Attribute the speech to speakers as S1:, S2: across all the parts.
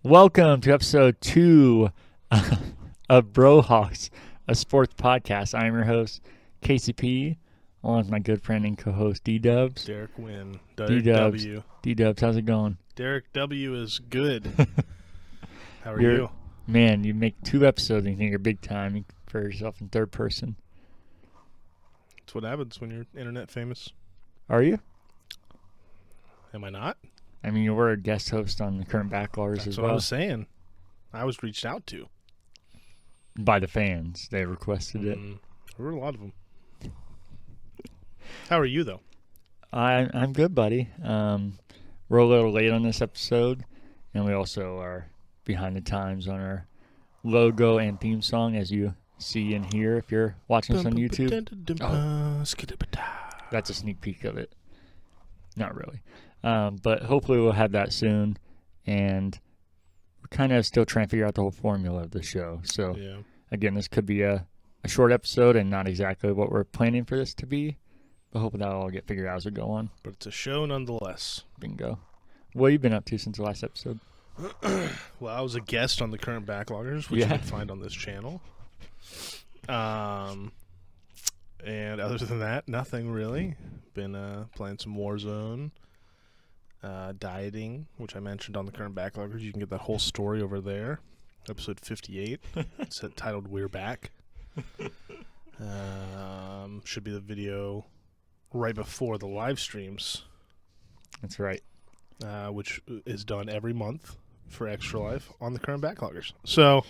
S1: Welcome to episode 2 of BroHawks, a sports podcast. I am your host, KCP, along with my good friend and co-host, D-Dubs.
S2: Derek Wynn.
S1: D-Dubs.
S2: W.
S1: D-Dubs, how's it going?
S2: Derek W. is good. How are you?
S1: Man, you make 2 episodes and you think you're big time. You refer yourself in third person.
S2: That's what happens when you're internet famous.
S1: Are you?
S2: Am I not?
S1: I mean, you were a guest host on the current Backloggers
S2: That's
S1: as
S2: what
S1: well.
S2: I was saying. I was reached out to.
S1: By the fans. They requested it.
S2: There were a lot of them. How are you, though?
S1: I'm good, buddy. We're a little late on this episode, and we also are behind the times on our logo and theme song, as you see and hear if you're watching us on YouTube. That's a sneak peek of it. Not really. But hopefully we'll have that soon, and we're kind of still trying to figure out the whole formula of the show. So, Again, this could be a short episode and not exactly what we're planning for this to be, but hopefully that'll all get figured out as we go on.
S2: But it's a show nonetheless.
S1: Bingo. What have you been up to since the last episode?
S2: Well, I was a guest on the current Backloggers, which you can find on this channel. And other than that, nothing really. Been playing some Warzone. Dieting, which I mentioned on the current Backloggers. You can get that whole story over there. Episode 58. It's titled We're Back. Should be the video right before the live streams.
S1: That's right.
S2: Which is done every month for Extra Life on the current Backloggers. So,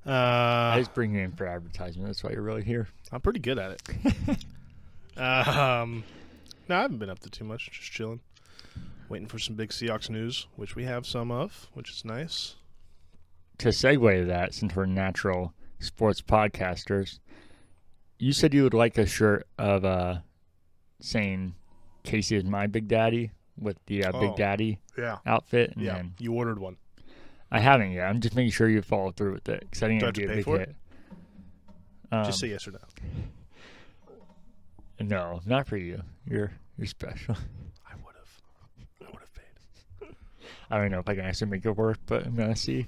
S1: I just bring you in for advertisement. That's why you're really here.
S2: I'm pretty good at it. No, I haven't been up to too much. Just chilling. Waiting for some big Seahawks news, which we have some of, which is nice.
S1: To segue to that, since we're natural sports podcasters, you said you would like a shirt of saying Casey is my Big Daddy with the Big Daddy outfit. And then
S2: you ordered one.
S1: I haven't yet. I'm just making sure you follow through with it because I think it'd be a big hit.
S2: Just say yes or no.
S1: No, not for you. You're special.
S2: I would have paid.
S1: I don't know if I can actually make it work, but I'm gonna see.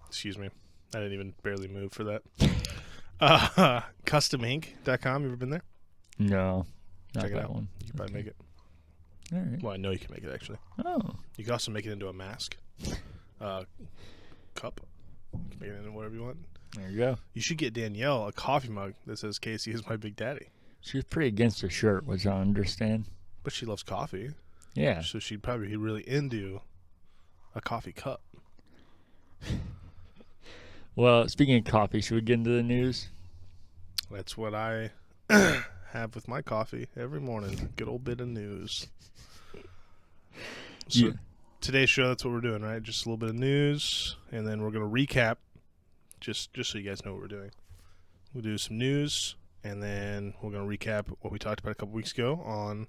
S2: Excuse me. I didn't even barely move for that. CustomInk.com. You ever been there?
S1: No, not
S2: Check it
S1: that
S2: out.
S1: one.
S2: You can probably make it.
S1: All right.
S2: Well, I know you can make it, actually.
S1: Oh.
S2: You can also make it into a mask. Cup. You can make it into whatever you want.
S1: There you go.
S2: You should get Danielle a coffee mug that says Casey is my Big Daddy.
S1: She was pretty against the shirt, which I understand.
S2: But she loves coffee.
S1: Yeah.
S2: So she'd probably be really into a coffee cup.
S1: Well, speaking of coffee, should we get into the news?
S2: That's what I have with my coffee every morning. Good old bit of news. So today's show, that's what we're doing, right? Just a little bit of news, and then we're going to recap, just so you guys know what we're doing. We'll do some news, and then we're going to recap what we talked about a couple weeks ago on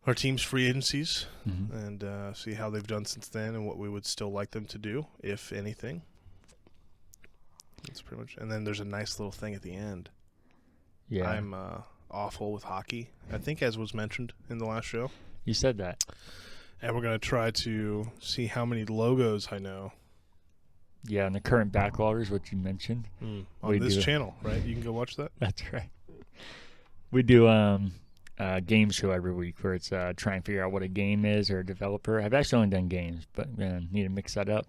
S2: our team's free agencies, and see how they've done since then and what we would still like them to do, if anything. That's pretty much. And then there's a nice little thing at the end.
S1: Yeah.
S2: I'm awful with hockey, I think, as was mentioned in the last show.
S1: You said that.
S2: And we're going to try to see how many logos I know.
S1: Yeah, and the current Backloggers, which you mentioned.
S2: On this channel, right? You can go watch that.
S1: That's right. We do a game show every week where it's trying to figure out what a game is or a developer. I've actually only done games, but I'm going to need to mix that up.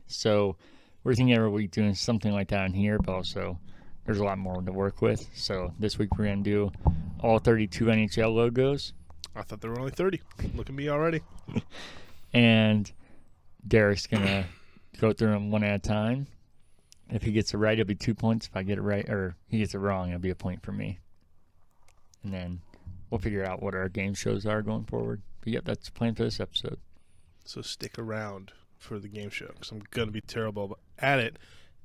S1: So we're thinking every week doing something like that in here, but also there's a lot more to work with. So this week we're going to do all 32 NHL logos.
S2: I thought there were only 30. Look at me already.
S1: And Derek's going to go through them one at a time. If he gets it right, it'll be 2 points. If I get it right, or he gets it wrong, it'll be a point for me. And then we'll figure out what our game shows are going forward. But yep, that's the plan for this episode.
S2: So stick around for the game show, because I'm going to be terrible at it.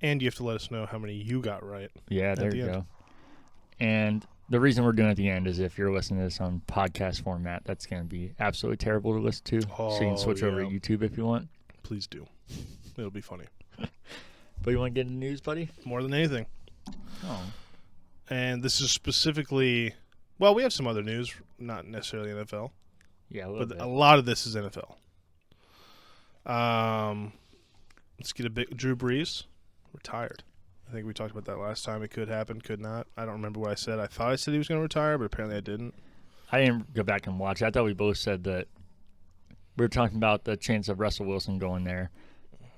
S2: And you have to let us know how many you got right.
S1: Yeah, there you go. And the reason we're doing it at the end is if you're listening to this on podcast format, that's going to be absolutely terrible to listen to. So you can switch over to YouTube if you want.
S2: Please do. It'll be funny.
S1: But you want to get into the news, buddy?
S2: More than anything.
S1: Oh.
S2: And this is specifically, well, we have some other news, not necessarily NFL.
S1: Yeah,
S2: a lot of this is NFL. Let's get a bit. Drew Brees retired. I think we talked about that last time. It could happen, could not. I don't remember what I said. I thought I said he was going to retire, but apparently I didn't.
S1: I didn't go back and watch. I thought we both said that we were talking about the chance of Russell Wilson going there,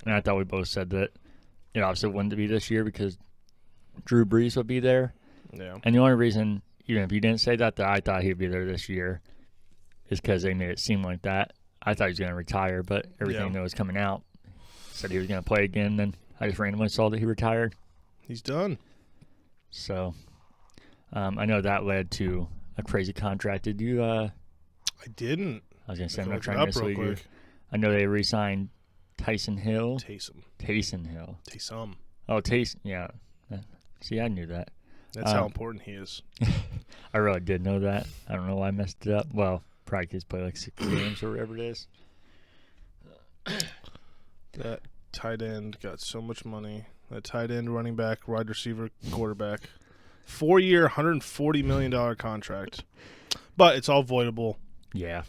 S1: and I thought we both said that it obviously wouldn't be this year because Drew Brees would be there.
S2: Yeah.
S1: And the only reason, even if you didn't say that I thought he'd be there this year is because they made it seem like that. I thought he was going to retire, but everything that was coming out said he was going to play again. Then I just randomly saw that he retired.
S2: He's done.
S1: So I know that led to a crazy contract. Did you? I
S2: didn't.
S1: I was going to say, I'm not trying to mislead you. I know they re-signed Tyson Hill. Taysom Hill.
S2: Taysom.
S1: Oh, Taysom. Yeah. See, I knew that.
S2: That's how important he is.
S1: I really did know that. I don't know why I messed it up. Well, probably because play like 6 games or whatever it is.
S2: That tight end got so much money. That tight end, running back, wide receiver, quarterback. 4-year, $140 million contract. But it's all voidable.
S1: Yeah.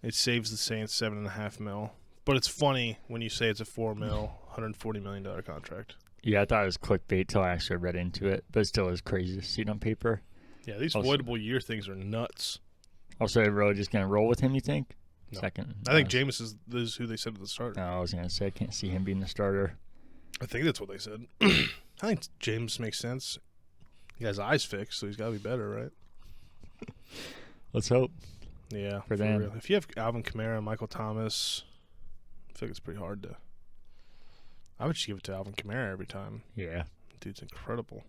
S2: It saves the Saints $7.5 million. But it's funny when you say it's a $4 million, $140 million contract.
S1: Yeah, I thought it was clickbait till I actually read into it. But it still is crazy to see it on paper.
S2: Yeah, these voidable year things are nuts.
S1: Also, they're really just going to roll with him, you think?
S2: No.
S1: Second.
S2: I think Jameis is who they said at the start.
S1: No, I was going to say I can't see him being the starter.
S2: I think that's what they said. I think James makes sense. He has eyes fixed, so he's got to be better, right?
S1: Let's hope.
S2: Yeah,
S1: for them.
S2: real. If you have Alvin Kamara, Michael Thomas, I think it's pretty hard to. I would just give it to Alvin Kamara every time.
S1: Yeah,
S2: dude's incredible.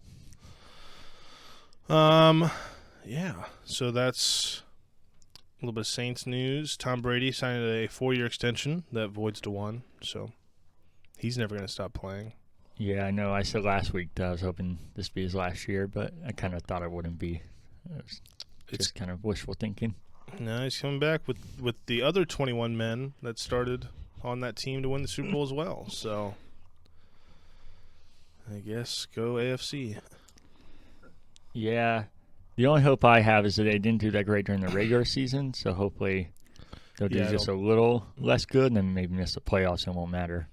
S2: Yeah. So that's a little bit of Saints news. Tom Brady signed a 4-year extension that voids to 1, so he's never going to stop playing.
S1: Yeah, I know. I said last week that I was hoping this would be his last year, but I kind of thought it wouldn't be. It's kind of wishful thinking.
S2: No, he's coming back with the other 21 men that started on that team to win the Super Bowl as well. So I guess go AFC.
S1: Yeah. The only hope I have is that they didn't do that great during the regular season, so hopefully they'll do just a little less good and then maybe miss the playoffs and it won't matter.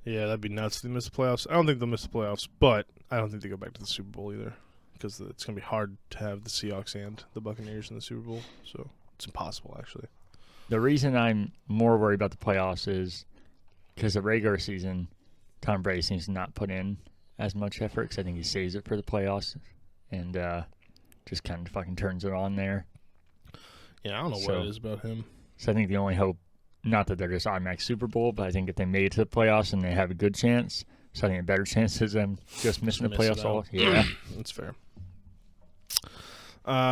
S2: Yeah, that'd be nuts if they miss the playoffs. I don't think they'll miss the playoffs, but I don't think they go back to the Super Bowl either because it's going to be hard to have the Seahawks and the Buccaneers in the Super Bowl. So it's impossible, actually.
S1: The reason I'm more worried about the playoffs is because the regular season, Tom Brady seems to not put in as much effort because I think he saves it for the playoffs and just kind of fucking turns it on there.
S2: Yeah, I don't know what it is about him.
S1: So I think the only hope, not that they're just automatic Super Bowl, but I think if they made it to the playoffs and they have a good chance, so I think a better chance is them just missing the playoffs all. Yeah.
S2: That's fair.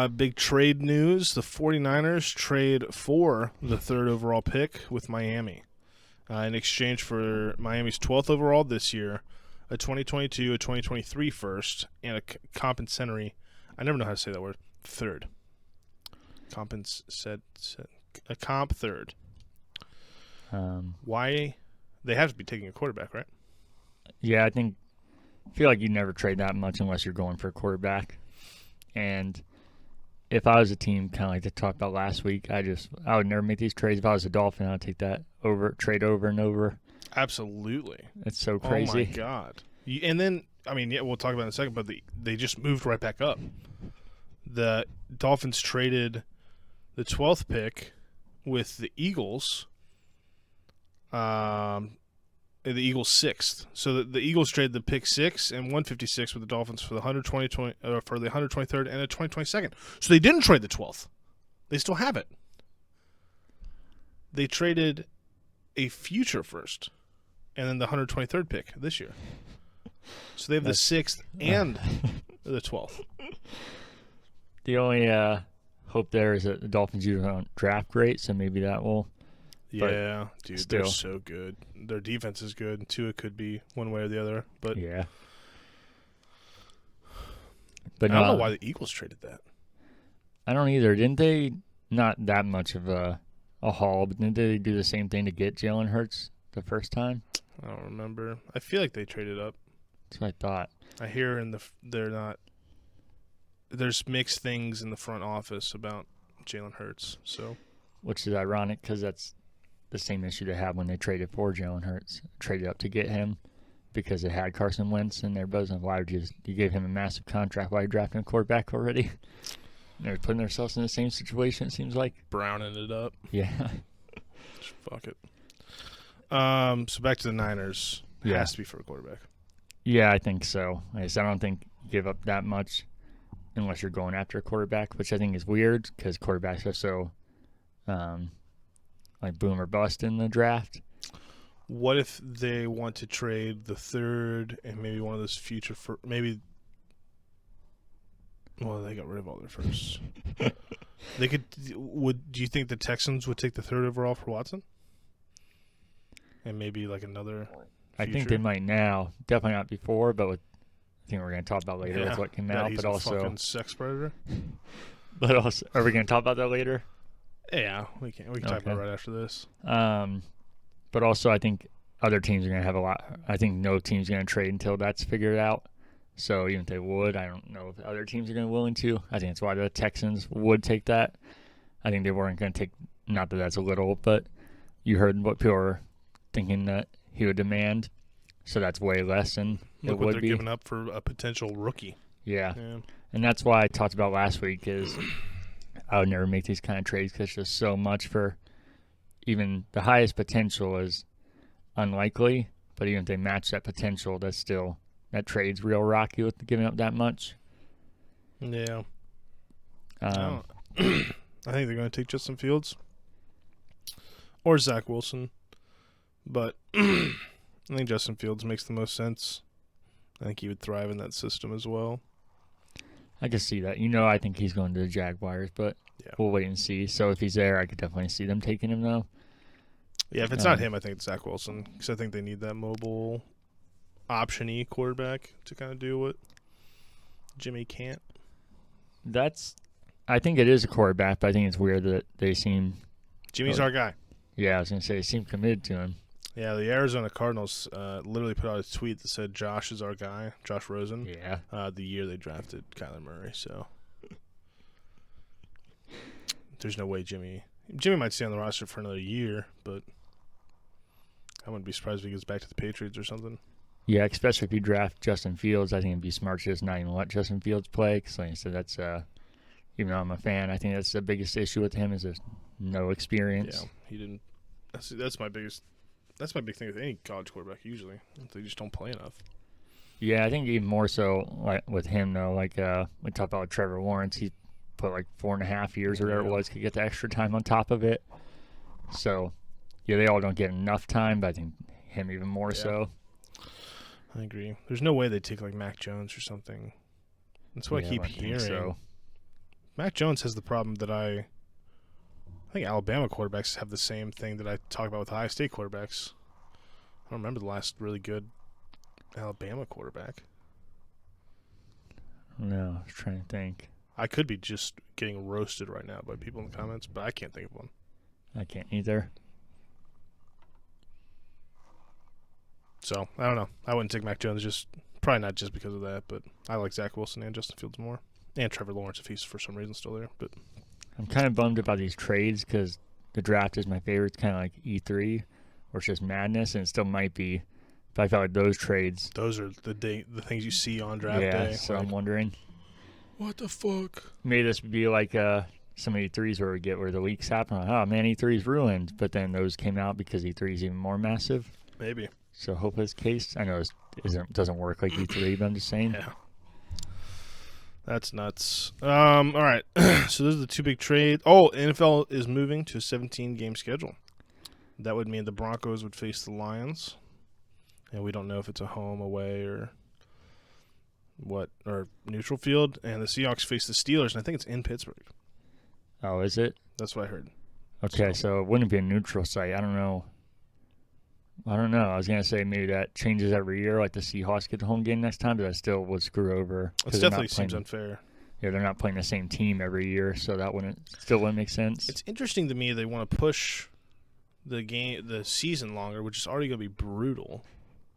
S2: Big trade news. The 49ers trade for the 3rd overall pick with Miami in exchange for Miami's 12th overall this year, a 2022, a 2023 first, and a compensatory. I never know how to say that word. Third. A comp third. Why? They have to be taking a quarterback, right?
S1: Yeah, I feel like you never trade that much unless you're going for a quarterback. And if I was a team, kind of like they talked about last week, I would never make these trades. If I was a Dolphin, I'd take that trade over and over.
S2: Absolutely.
S1: It's so crazy.
S2: Oh my God. And then, we'll talk about it in a second, but they just moved right back up. The Dolphins traded the 12th pick with the Eagles. The Eagles 6th. So the Eagles traded the pick 6 and 156 with the Dolphins for the 123rd and the 2022nd. So they didn't trade the 12th. They still have it. They traded a future first and then the 123rd pick this year. So they have the 6th and the 12th.
S1: The only hope there is that the Dolphins usually don't draft great, so maybe that will.
S2: Yeah, dude, they're so good. Their defense is good. Tua could be one way or the other, but
S1: yeah. But
S2: I don't know why the Eagles traded that.
S1: I don't either. Didn't they? Not that much of a haul, but didn't they do the same thing to get Jalen Hurts the first time?
S2: I don't remember. I feel like they traded up.
S1: That's what I thought.
S2: I hear they're not. There's mixed things in the front office about Jalen Hurts, so.
S1: Which is ironic because that's the same issue they had when they traded for Jalen Hurts, traded up to get him because they had Carson Wentz, and they're buzzing. Why would you gave him a massive contract? Why are you drafting a quarterback already? They're putting themselves in the same situation, it seems like.
S2: Browning it up.
S1: Yeah.
S2: Just fuck it. So back to the Niners. It has to be for a quarterback.
S1: Yeah, I think so. Like I said, I don't think you give up that much unless you're going after a quarterback, which I think is weird because quarterbacks are so like boom or bust in the draft.
S2: What if they want to trade the third and maybe one of those future well, they got rid of all their firsts. They could. Do you think the Texans would take the third overall for Watson? And maybe like another.
S1: I think they might now. Definitely not before, but I think we're going to talk about later with what came out.
S2: He's
S1: but
S2: a
S1: also,
S2: fucking sex predator.
S1: But also, are we going to talk about that later?
S2: Yeah, we can. We can talk about it right after this.
S1: But also, I think other teams are going to have a lot. I think no team's going to trade until that's figured out. So even if they would, I don't know if other teams are going to be willing to. I think that's why the Texans would take that. I think they weren't going to take. Not that that's a little, but you heard what people were thinking that he would demand. So that's way less than
S2: Look
S1: it
S2: what
S1: would
S2: they're
S1: be.
S2: giving up for a potential rookie.
S1: Yeah. And that's why I talked about last week is I would never make these kind of trades because it's just so much for even the highest potential is unlikely, but even if they match that potential, that's still that trade's real rocky with giving up that much.
S2: Yeah. I think they're going to take Justin Fields or Zach Wilson, but I think Justin Fields makes the most sense. I think he would thrive in that system as well.
S1: I can see that. I think he's going to the Jaguars, but we'll wait and see. So if he's there, I could definitely see them taking him, though.
S2: Yeah, if it's not him, I think it's Zach Wilson because I think they need that mobile, option-y quarterback to kind of do what Jimmy can't.
S1: I think it is a quarterback, but I think it's weird that they seem...
S2: Jimmy's our guy.
S1: Yeah, I was going to say, they seem committed to him.
S2: Yeah, the Arizona Cardinals literally put out a tweet that said Josh is our guy, Josh Rosen.
S1: Yeah.
S2: The year they drafted Kyler Murray, so there's no way Jimmy might stay on the roster for another year, but I wouldn't be surprised if he goes back to the Patriots or something.
S1: Yeah, especially if you draft Justin Fields, I think it'd be smart to just not even let Justin Fields play. Because like I said, that's even though I'm a fan, I think that's the biggest issue with him is there's no experience.
S2: Yeah, he didn't. That's my biggest. That's my big thing with any college quarterback. Usually, they just don't play enough.
S1: Yeah, I think even more so like with him though. Like we talked about Trevor Lawrence, he put like 4.5 years or whatever it was to get the extra time on top of it. So yeah, they all don't get enough time, but I think him even more so.
S2: I agree. There's no way they take like Mac Jones or something. That's what I keep hearing. So. Mac Jones has the problem that I think Alabama quarterbacks have the same thing that I talk about with Ohio State quarterbacks. I don't remember the last really good Alabama quarterback.
S1: No, I was trying to think.
S2: I could be just getting roasted right now by people in the comments, but I can't think of one.
S1: I can't either.
S2: So, I don't know. I wouldn't take Mac Jones, probably not just because of that, but I like Zach Wilson and Justin Fields more. And Trevor Lawrence if he's for some reason still there. But
S1: I'm kind of bummed about these trades because the draft is my favorite. It's kind of like E3, where it's just madness, and it still might be. But I felt like those trades.
S2: Those are the things you see on draft day.
S1: Yeah, so I'm wondering.
S2: What the fuck?
S1: Maybe this would be like some E3s where the leaks happen. Like, oh, man, E3's ruined. But then those came out because E3's even more massive.
S2: Maybe.
S1: So hope it's case. I know it doesn't work like E3, but I'm just saying.
S2: Yeah. That's nuts. All right. So those are the two big trades. Oh, NFL is moving to a 17-game schedule. That would mean the Broncos would face the Lions. And we don't know if it's a home, away, or neutral field. And the Seahawks face the Steelers, and I think it's in Pittsburgh.
S1: Oh, is it?
S2: That's what I heard.
S1: Okay, so it wouldn't be a neutral site. I don't know. I was going to say maybe that changes every year, like the Seahawks get the home game next time, but that still would screw over.
S2: It definitely seems unfair.
S1: Yeah, they're not playing the same team every year, so that still wouldn't make sense.
S2: It's interesting to me they want to push the season longer, which is already going to be brutal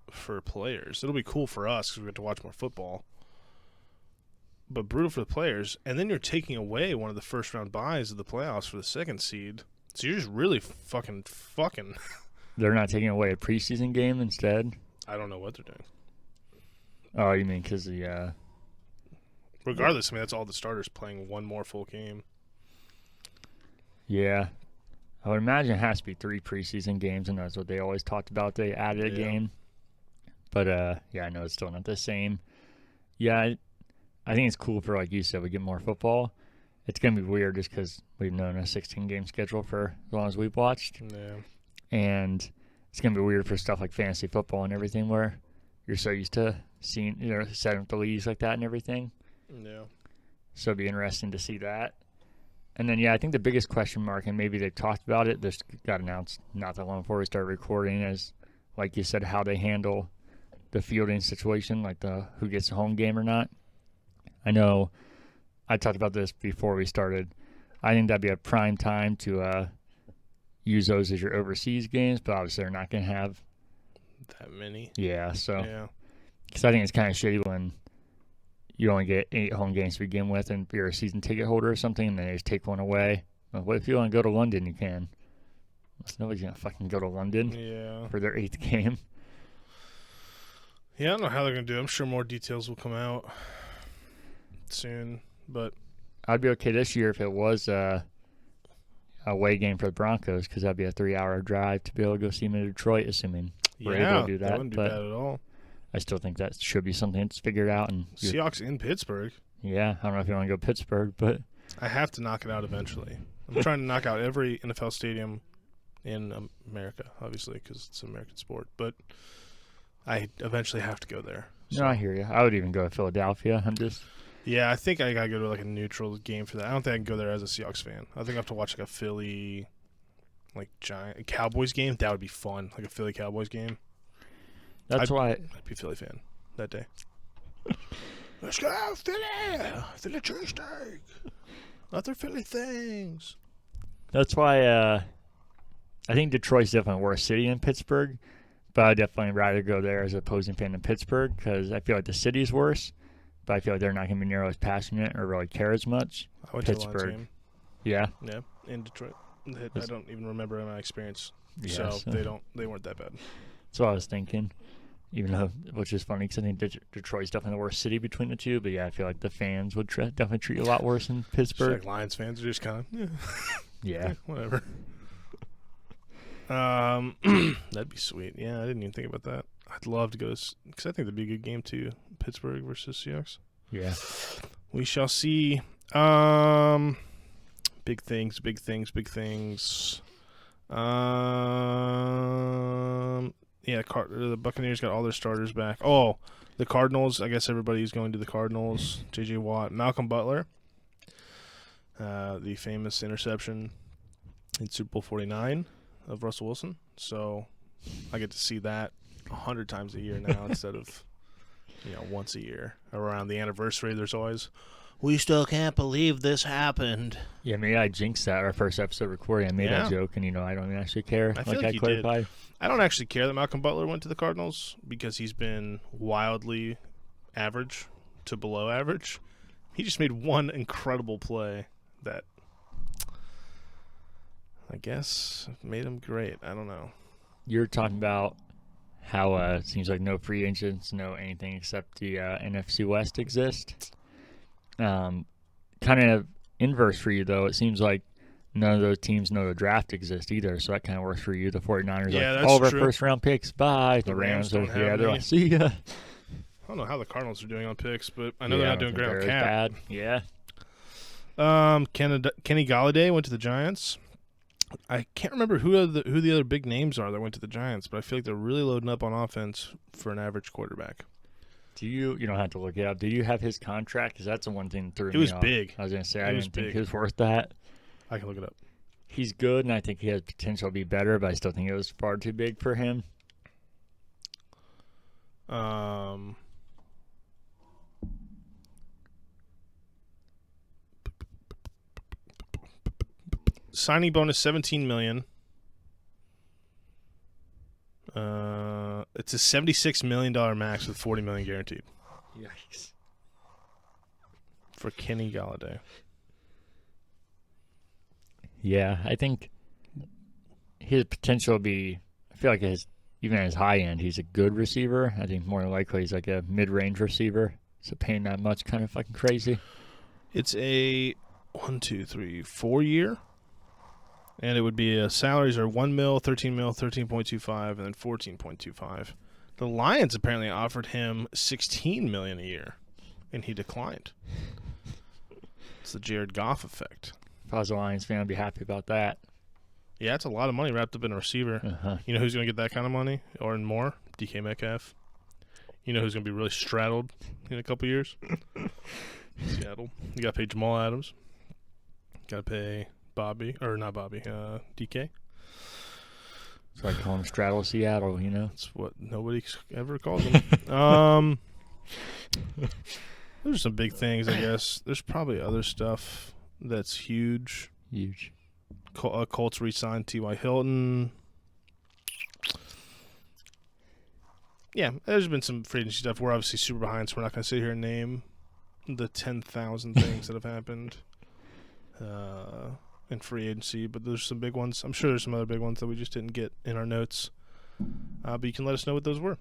S2: for players. It'll be cool for us because we get to watch more football, but brutal for the players. And then you're taking away one of the first-round buys of the playoffs for the second seed. So you're just really fucking.
S1: They're not taking away a preseason game instead?
S2: I don't know what they're doing.
S1: Oh, you mean because the...
S2: Regardless, I mean, that's all the starters playing one more full game.
S1: Yeah. I would imagine it has to be 3 preseason games, and that's what they always talked about. They added a game. But, yeah, I know it's still not the same. Yeah, I think it's cool for, like you said, we get more football. It's going to be weird just because we've known a 16-game schedule for as long as we've watched.
S2: Yeah.
S1: And it's going to be weird for stuff like fantasy football and everything where you're so used to seeing, setting up the leagues like that and everything.
S2: Yeah.
S1: So it'd be interesting to see that. And then, yeah, I think the biggest question mark, and maybe they've talked about it, this got announced not that long before we started recording, is, like you said, how they handle the fielding situation, like the who gets a home game or not. I know I talked about this before we started. I think that'd be a prime time to use those as your overseas games, but obviously they're not going to have
S2: that many.
S1: Yeah, so.
S2: Yeah.
S1: Because I think it's kind of shitty when you only get 8 home games to begin with, and if you're a season ticket holder or something, and then they just take one away. Well, what if you want to go to London? You can. Nobody's going to fucking go to London for their 8th game.
S2: Yeah, I don't know how they're going to do it. I'm sure more details will come out soon, but
S1: I'd be okay this year if it was a away game for the Broncos, because that'd be a 3-hour drive to be able to go see them in Detroit, assuming we're able to do that.
S2: That wouldn't be bad at all.
S1: I still think that should be something that's figured out. And
S2: Seahawks in Pittsburgh.
S1: Yeah, I don't know if you want to go Pittsburgh, but
S2: I have to knock it out eventually. I'm trying to knock out every NFL stadium in America, obviously, because it's an American sport. But I eventually have to go there.
S1: So. No, I hear you. I would even go to Philadelphia.
S2: Yeah, I think I gotta go to like a neutral game for that. I don't think I can go there as a Seahawks fan. I think I have to watch like a Philly, like Cowboys game. That would be fun, like a Philly Cowboys game.
S1: That's why
S2: I'd be a Philly fan that day. Let's go, Philly! Philly cheesesteak. Other Philly things.
S1: That's why I think Detroit's definitely a worse city than Pittsburgh, but I'd definitely rather go there as an opposing fan than Pittsburgh, because I feel like the city's worse, but I feel like they're not going to be nearly as passionate or really care as much.
S2: I went
S1: Pittsburgh.
S2: to the Lions game.
S1: Yeah?
S2: Yeah, in Detroit. I don't even remember my experience.
S1: Yeah,
S2: so they weren't that bad.
S1: That's what I was thinking. Even though, which is funny because I think Detroit's definitely the worst city between the two. But yeah, I feel like the fans would definitely treat you a lot worse than Pittsburgh.
S2: Like Lions fans are just kind of,
S1: yeah,
S2: whatever. That'd be sweet. Yeah, I didn't even think about that. I'd love to go because I think that'd be a good game too. Pittsburgh versus Seahawks.
S1: Yeah,
S2: we shall see. Big things. Yeah, the Buccaneers got all their starters back. Oh, the Cardinals. I guess everybody's going to the Cardinals. J.J. Watt, Malcolm Butler, the famous interception in Super Bowl 49 of Russell Wilson. So I get to see that 100 times a year now instead of once a year. Around the anniversary, there's always, we still can't believe this happened.
S1: Yeah, maybe I jinxed that our first episode recording. I made that joke, and I don't even actually care.
S2: I feel like I clarified. Did. I don't actually care that Malcolm Butler went to the Cardinals because he's been wildly average to below average. He just made one incredible play that I guess made him great. I don't know.
S1: You're talking about how it seems like no free agents, no anything except the NFC West exist. Kind of inverse for you, though. It seems like none of those teams know the draft exists either, so that kind of works for you. The 49ers are like, all of our first-round picks, bye. The Rams are, they're like, see ya.
S2: I don't know how the Cardinals are doing on picks, but I know they're not doing great on cap.
S1: Bad. Yeah.
S2: Kenny Galladay went to the Giants. I can't remember who the other big names are that went to the Giants, but I feel like they're really loading up on offense for an average quarterback.
S1: Do you don't have to look it up. Do you have his contract? Because that's the one thing that threw me off.
S2: It was big.
S1: I was going to say, I didn't think he was worth that.
S2: I can look it up.
S1: He's good, and I think he has potential to be better, but I still think it was far too big for him.
S2: Signing bonus $17 million. It's a $76 million max with $40 million guaranteed.
S1: Yikes!
S2: For Kenny Galladay.
S1: Yeah, I think his potential to be, I feel like even at his high end, he's a good receiver. I think more than likely he's like a mid-range receiver. So paying that much kind of fucking crazy.
S2: It's a 1, 2, 3, 4 year. And it would be salaries are 1 mil, 13 mil, 13.25, and then 14.25. The Lions apparently offered him $16 million a year, and he declined. It's the Jared Goff effect.
S1: If I was a Lions fan, I'd be happy about that.
S2: Yeah, it's a lot of money wrapped up in a receiver.
S1: Uh-huh.
S2: You know who's going to get that kind of money or more? DK Metcalf. You know who's going to be really straddled in a couple years? Seattle. You got to pay Jamal Adams. Got to pay DK.
S1: So I call him Straddle Seattle, you know?
S2: That's what nobody ever calls him. There's some big things, I guess. There's probably other stuff that's huge.
S1: Huge.
S2: Colts re-signed T.Y. Hilton. Yeah, there's been some free agency stuff. We're obviously super behind, so we're not going to sit here and name the 10,000 things that have happened in free agency, but there's some big ones. I'm sure there's some other big ones that we just didn't get in our notes. But you can let us know what those were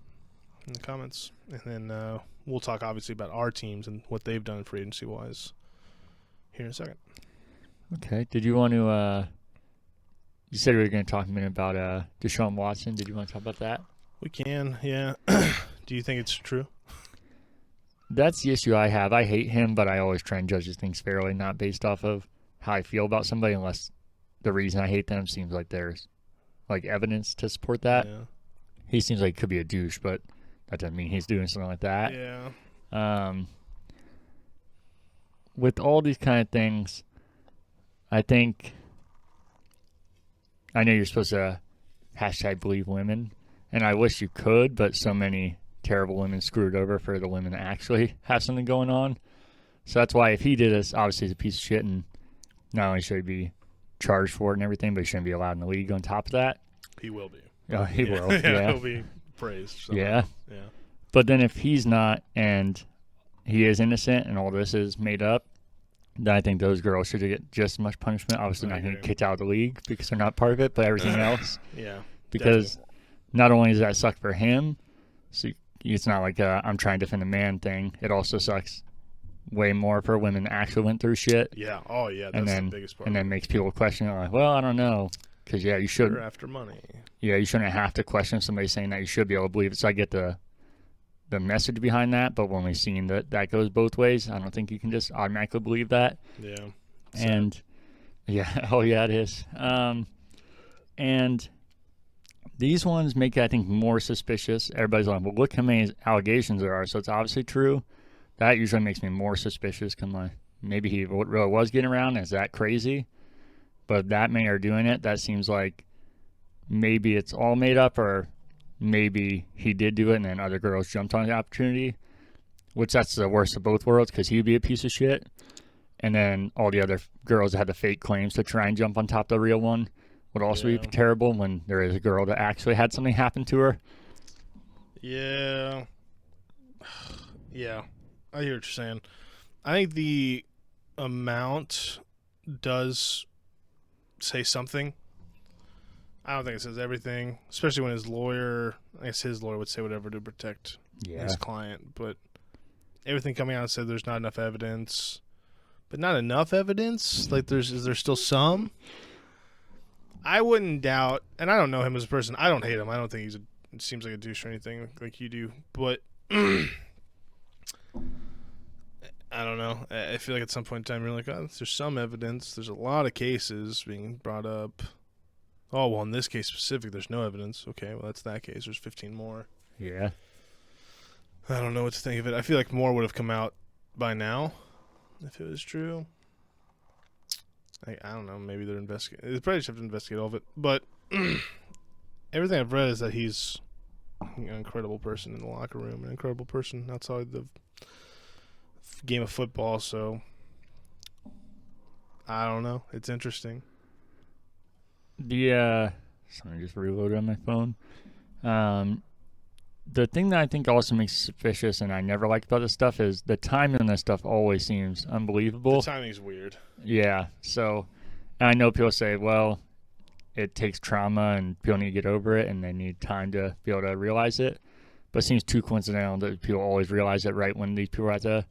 S2: in the comments. And then we'll talk, obviously, about our teams and what they've done free agency-wise here in a second.
S1: Okay. Did you want to you said we were going to talk a minute about Deshaun Watson. Did you want to talk about that?
S2: We can, yeah. Do you think it's true?
S1: That's the issue I have. I hate him, but I always try and judge his things fairly, not based off of how I feel about somebody, unless the reason I hate them seems like there's like evidence to support that.
S2: Yeah.
S1: He seems like he could be a douche, but that doesn't mean he's doing something like that.
S2: Yeah.
S1: With all these kind of things, I know you're supposed to #believe women, and I wish you could, but so many terrible women screwed over for the women that actually have something going on. So that's why if he did this, obviously he's a piece of shit, and not only should he be charged for it and everything, but he shouldn't be allowed in the league on top of that.
S2: He will be.
S1: Oh, he will.
S2: Yeah, he'll be praised. Somehow.
S1: Yeah.
S2: Yeah.
S1: But then if he's not and he is innocent and all this is made up, then I think those girls should get just as much punishment. Obviously not going to get kicked out of the league because they're not part of it, but everything else.
S2: Yeah.
S1: Because
S2: definitely.
S1: Not only does that suck for him, so it's not like I'm trying to defend a man thing. It also sucks way more for women that actually went through shit.
S2: Yeah. Oh, yeah. That's the biggest part.
S1: And then makes people question, like, well, I don't know. Because, yeah, you should.
S2: You're after money.
S1: Yeah, you shouldn't have to question somebody saying that. You should be able to believe it. So I get the message behind that. But when we've seen that goes both ways, I don't think you can just automatically believe that.
S2: Yeah.
S1: And, yeah. Oh, yeah, it is. And these ones make it, I think, more suspicious. Everybody's like, well, look how many allegations there are. So it's obviously true. That usually makes me more suspicious. Maybe he really was getting around. Is that crazy? But that many are doing it. That seems like maybe it's all made up, or maybe he did do it and then other girls jumped on the opportunity, which that's the worst of both worlds because he would be a piece of shit. And then all the other girls that had the fake claims to try and jump on top of the real one would also be terrible when there is a girl that actually had something happen to her.
S2: Yeah. Yeah. I hear what you're saying. I think the amount does say something. I don't think it says everything, especially when his lawyer would say whatever to protect his client. But everything coming out said there's not enough evidence. But not enough evidence? Like, is there still some? I wouldn't doubt, and I don't know him as a person. I don't hate him. I don't think it seems like a douche or anything like you do. But I don't know. I feel like at some point in time you're like, oh, there's some evidence. There's a lot of cases being brought up. Oh, well, in this case specific, there's no evidence. Okay, well, that's that case. There's 15 more.
S1: Yeah.
S2: I don't know what to think of it. I feel like more would have come out by now if it was true. I don't know. Maybe they're investigating. They probably just have to investigate all of it. But everything I've read is that he's an incredible person in the locker room, an incredible person outside the game of football. So I don't know. It's interesting.
S1: Something just reloaded on my phone. The thing that I think also makes it suspicious, and I never liked about this stuff, is the timing on this stuff always seems unbelievable.
S2: The timing's weird.
S1: Yeah. So, and I know people say, well, it takes trauma and people need to get over it and they need time to be able to realize it. But it seems too coincidental that people always realize it right when these people are at the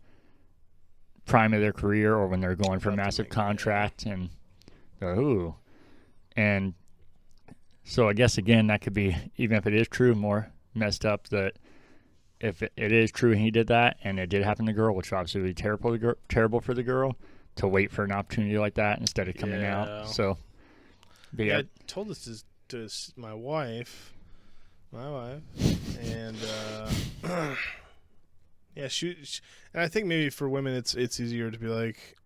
S1: prime of their career or when they're going for a massive contract and ooh. And so I guess, again, that could be, even if it is true, more messed up that if it is true and he did that and it did happen to the girl, which obviously would be terrible for the girl, to wait for an opportunity like that instead of coming out. So,
S2: I told this to my wife, and yeah, she and I think maybe for women it's easier to be like,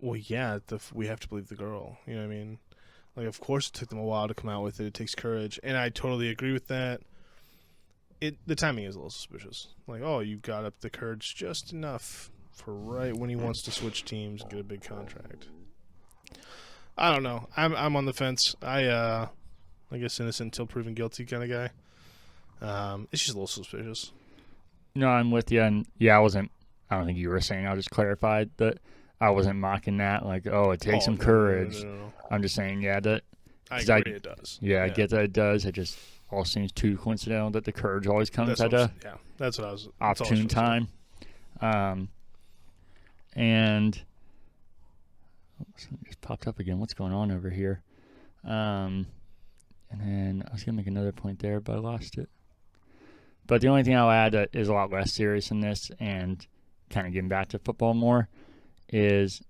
S2: well, yeah, we have to believe the girl. You know what I mean? Like, of course, it took them a while to come out with it. It takes courage, and I totally agree with that. The timing is a little suspicious. Like, oh, you got up the courage just enough for right when he wants to switch teams and get a big contract. I don't know. I'm on the fence. I guess innocent until proven guilty kind of guy. It's just a little suspicious.
S1: No, I'm with you. And yeah, I don't think you were saying, I'll just clarify that I wasn't mocking that. Like, oh, it takes some courage.
S2: No.
S1: I'm just saying, yeah, that.
S2: I agree it does.
S1: Yeah, I get that it does. It just all seems too coincidental that the courage always comes
S2: that's what I was
S1: opportune time. And something just popped up again. What's going on over here? And then I was gonna make another point there, but I lost it. But the only thing I'll add that is a lot less serious in this, and kind of getting back to football more, is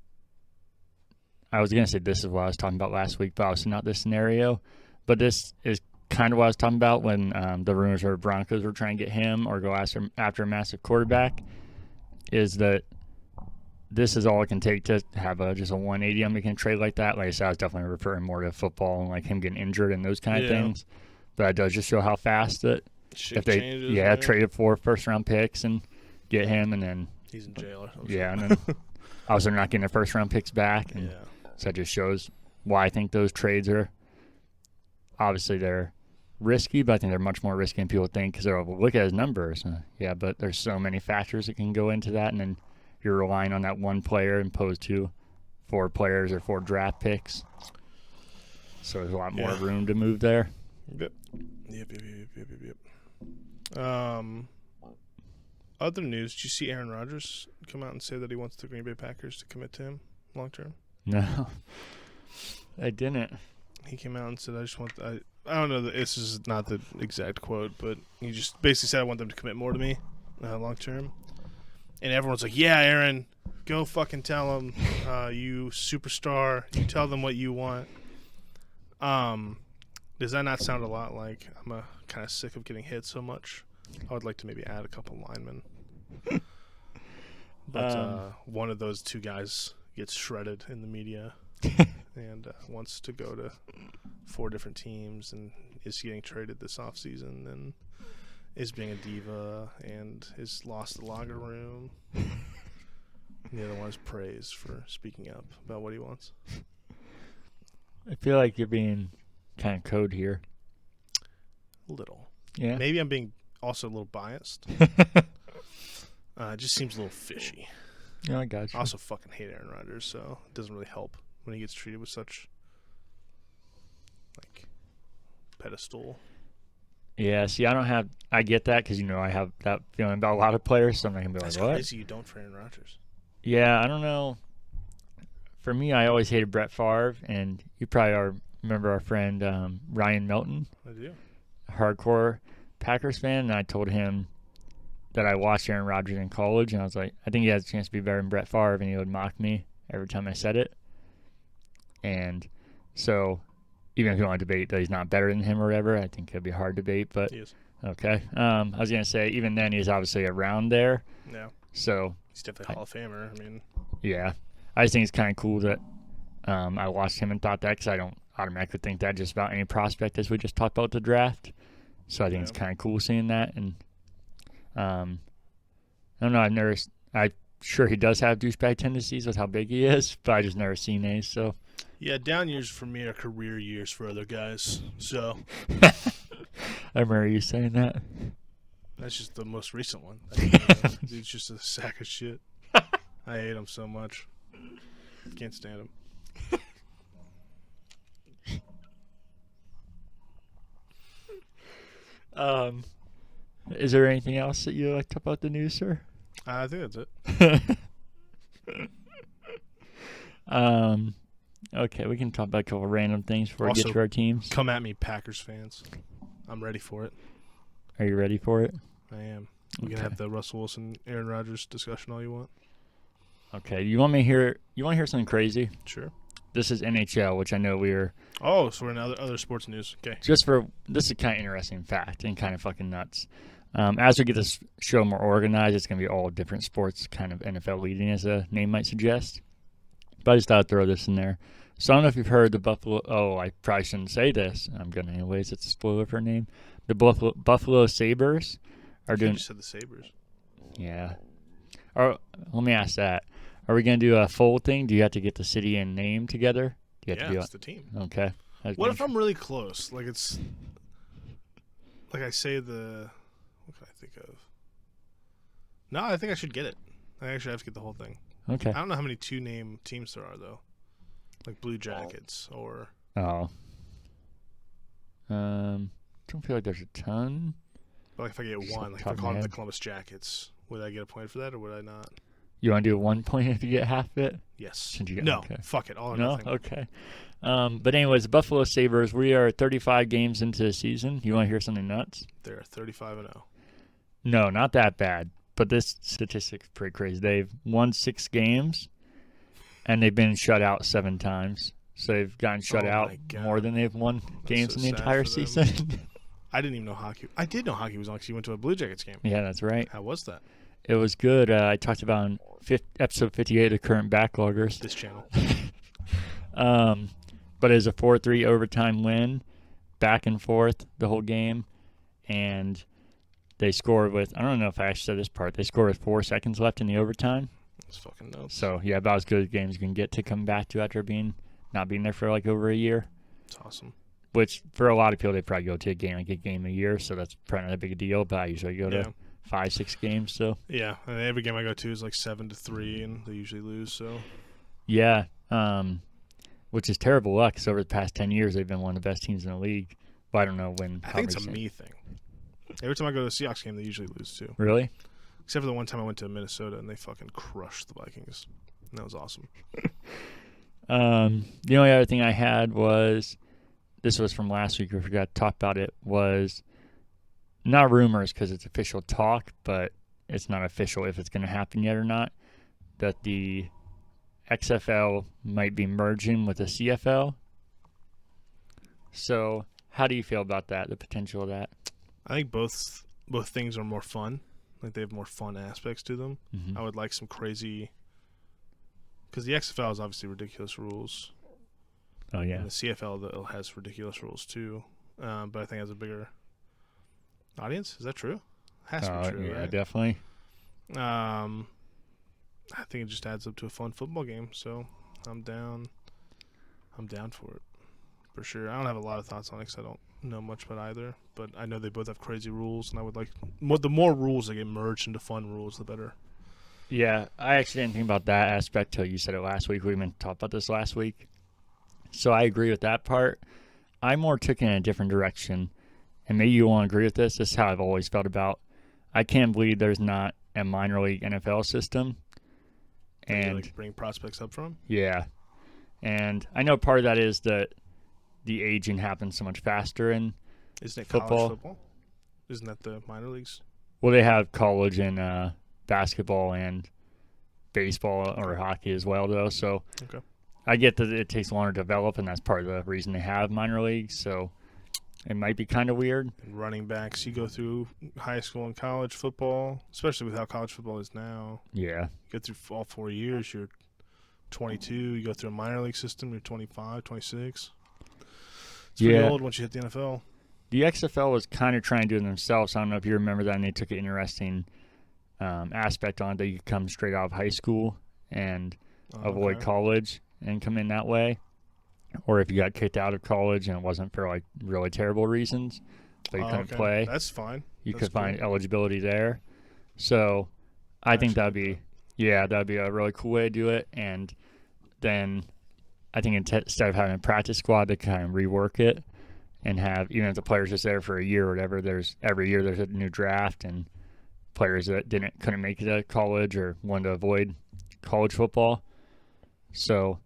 S1: I was gonna say this is what I was talking about last week, but obviously not this scenario. But this is kind of what I was talking about when the rumors were Broncos were trying to get him or go after a massive quarterback, is that this is all it can take to have just a 180 on making a trade like that. Like I said, I was definitely referring more to football and like him getting injured and those kind of things. But it does just show how fast that
S2: shit
S1: if they
S2: changes,
S1: traded 4 first-round picks and get him, and then
S2: he's in jail or something.
S1: Yeah, and then obviously they're not getting their first-round picks back. And so it just shows why I think those trades are obviously they're risky, but I think they're much more risky than people think because they're like, well, look at his numbers. But there's so many factors that can go into that, and then you're relying on that one player opposed to 4 players or 4 draft picks. So there's a lot more room to move there.
S2: Yep. Other news, did you see Aaron Rodgers come out and say that he wants the Green Bay Packers to commit to him long term?
S1: No, I didn't.
S2: He came out and said, I don't know, this is not the exact quote, but he just basically said, I want them to commit more to me long term. And everyone's like, yeah, Aaron, go fucking tell him, you superstar. You tell them what you want. Does that not sound a lot like I'm kind of sick of getting hit so much? I would like to maybe add a couple linemen. But one of those 2 guys gets shredded in the media and wants to go to 4 different teams and is getting traded this offseason and is being a diva and is lost the locker room. And the other one is praised for speaking up about what he wants.
S1: I feel like you're being kind of code here.
S2: A little.
S1: Yeah.
S2: Maybe I'm being also a little biased. It just seems a little fishy.
S1: Yeah, I got you.
S2: I also fucking hate Aaron Rodgers, so it doesn't really help when he gets treated with such like pedestal.
S1: Yeah, see, I get that because, I have that feeling about a lot of players, so I'm not going to be like,
S2: That's
S1: what?
S2: crazy you don't for Aaron Rodgers.
S1: Yeah, I don't know. For me, I always hated Brett Favre, and you probably remember our friend Ryan Melton.
S2: I do.
S1: Hardcore Packers fan, and I told him that I watched Aaron Rodgers in college, and I was like, I think he has a chance to be better than Brett Favre, and he would mock me every time I said it. And so even if you want to debate that he's not better than him or whatever, I think it'd be a hard debate. But
S2: he is.
S1: Okay. I was going to say, even then, he's obviously around there.
S2: Yeah.
S1: So
S2: he's definitely a Hall of Famer. I mean,
S1: yeah. I just think it's kind of cool that I watched him and thought that because I don't automatically think that just about any prospect as we just talked about the draft. So I think it's kind of cool seeing that. And I don't know. I'm sure he does have douchebag tendencies with how big he is, but I just never seen any. So
S2: yeah, down years for me are career years for other guys. So
S1: I remember you saying that.
S2: That's just the most recent one. Dude's just a sack of shit. I hate him so much. Can't stand him.
S1: Is there anything else that you like to talk about the news, sir?
S2: I think that's it.
S1: Okay, we can talk about a couple of random things before we
S2: Also,
S1: get to our teams.
S2: Come at me, Packers fans. I'm ready for it.
S1: Are you ready for it?
S2: I am. We can have the Russell Wilson, Aaron Rodgers discussion all you want.
S1: Okay. You want to hear something crazy?
S2: Sure.
S1: This is NHL, which I know we're
S2: Oh, so we're in other sports news. Okay.
S1: this is kind of interesting fact and kind of fucking nuts. As we get this show more organized, it's going to be all different sports, kind of NFL leading, as a name might suggest. But I just thought I'd throw this in there. So I don't know if you've heard the Buffalo. Oh, I probably shouldn't say this. I'm going to anyways. It's a spoiler for a name. The Buffalo Sabres are doing.
S2: You said the Sabres.
S1: Yeah. Or let me ask that. Are we going to do a full thing? Do you have to get the city and name together? Do you have to do
S2: it's the team.
S1: Okay.
S2: What if I'm really close? Like it's like I say the. What can I think of? No, I think I should get it. I actually have to get the whole thing.
S1: Okay.
S2: I don't know how many two-name teams there are though, like Blue Jackets or.
S1: Oh. Don't feel like there's a ton.
S2: But like if I get one, like if I call them the Columbus Jackets, would I get a point for that or would I not?
S1: You want to do 1 point if you get half of it?
S2: Yes.
S1: No.
S2: Okay. Fuck it. All or
S1: No?
S2: nothing.
S1: Okay. But anyways, the Buffalo Sabres, we are 35 games into the season. You want to hear something nuts?
S2: They're 35-0.
S1: No, not that bad. But this statistic is pretty crazy. They've won 6 games, and they've been shut out 7 times. So they've gotten shut out more than they've won games in the entire season.
S2: I didn't even know hockey. I did know hockey was on because you went to a Blue Jackets game.
S1: Yeah, that's right.
S2: How was that?
S1: It was good. I talked about in episode 58 of Current Backloggers.
S2: This channel.
S1: But it was a 4-3 overtime win, back and forth the whole game, and they scored with, I don't know if I actually said this part, they scored with 4 seconds left in the overtime.
S2: That's fucking nuts.
S1: So, yeah, about as good a game as you can get to come back to after not being there for like over a year.
S2: It's awesome.
S1: Which, for a lot of people, they probably go to a game a year, so that's probably not a big deal, but I usually go to 5-6 games. So
S2: yeah, and every game I go to is like 7-3, and they usually lose. So
S1: yeah, which is terrible luck because over the past 10 years they've been one of the best teams in the league. But I don't know when.
S2: I think it's a me thing. Every time I go to the Seahawks game, they usually lose too.
S1: Really?
S2: Except for the one time I went to Minnesota and they fucking crushed the Vikings. And that was awesome.
S1: The only other thing I had was, this was from last week, we forgot to talk about it, was not rumors because it's official talk, but it's not official if it's going to happen yet or not, that the XFL might be merging with the CFL. So how do you feel about that, the potential of that?
S2: I think both things are more fun. Like they have more fun aspects to them.
S1: Mm-hmm.
S2: I would like some crazy, because the XFL is obviously ridiculous rules.
S1: Oh yeah.
S2: And the CFL has ridiculous rules too, but I think it has a bigger audience. Is that true? It has to be true.
S1: Yeah,
S2: right?
S1: definitely.
S2: I think it just adds up to a fun football game. So I'm down. I'm down for it for sure. I don't have a lot of thoughts on it because I don't know much about either. But I know they both have crazy rules, and I would like the more rules that get merged into fun rules, the better.
S1: Yeah, I actually didn't think about that aspect till you said it last week. We meant to talk about this last week. So I agree with that part. I more took it in a different direction, and maybe you won't agree with this. This is how I've always felt about. I can't believe there's not a minor league NFL system. And
S2: like bring prospects up from?
S1: Yeah. And I know part of that is that the aging happens so much faster in
S2: Isn't it
S1: football.
S2: college football? Isn't that the minor leagues?
S1: Well, they have college and basketball and baseball or hockey as well, though. So
S2: okay.
S1: I get that it takes longer to develop, and that's part of the reason they have minor leagues. So it might be kind of weird.
S2: And running backs, you go through high school and college football, especially with how college football is now.
S1: Yeah.
S2: You go through all 4 years, you're 22. You go through a minor league system, you're 25, 26. It's pretty old once you hit the NFL.
S1: The XFL was kind of trying to do it themselves. I don't know if you remember that, and they took an interesting aspect on it that you could come straight out of high school and avoid college and come in that way. Or if you got kicked out of college and it wasn't for like really terrible reasons, but you couldn't play.
S2: That's fine.
S1: You could find eligibility there. So I think that'd be a really cool way to do it. And then I think instead of having a practice squad, they kind of rework it and have, even if the player's just there for a year or whatever, every year there's a new draft, and players that couldn't make it to college or wanted to avoid college football. So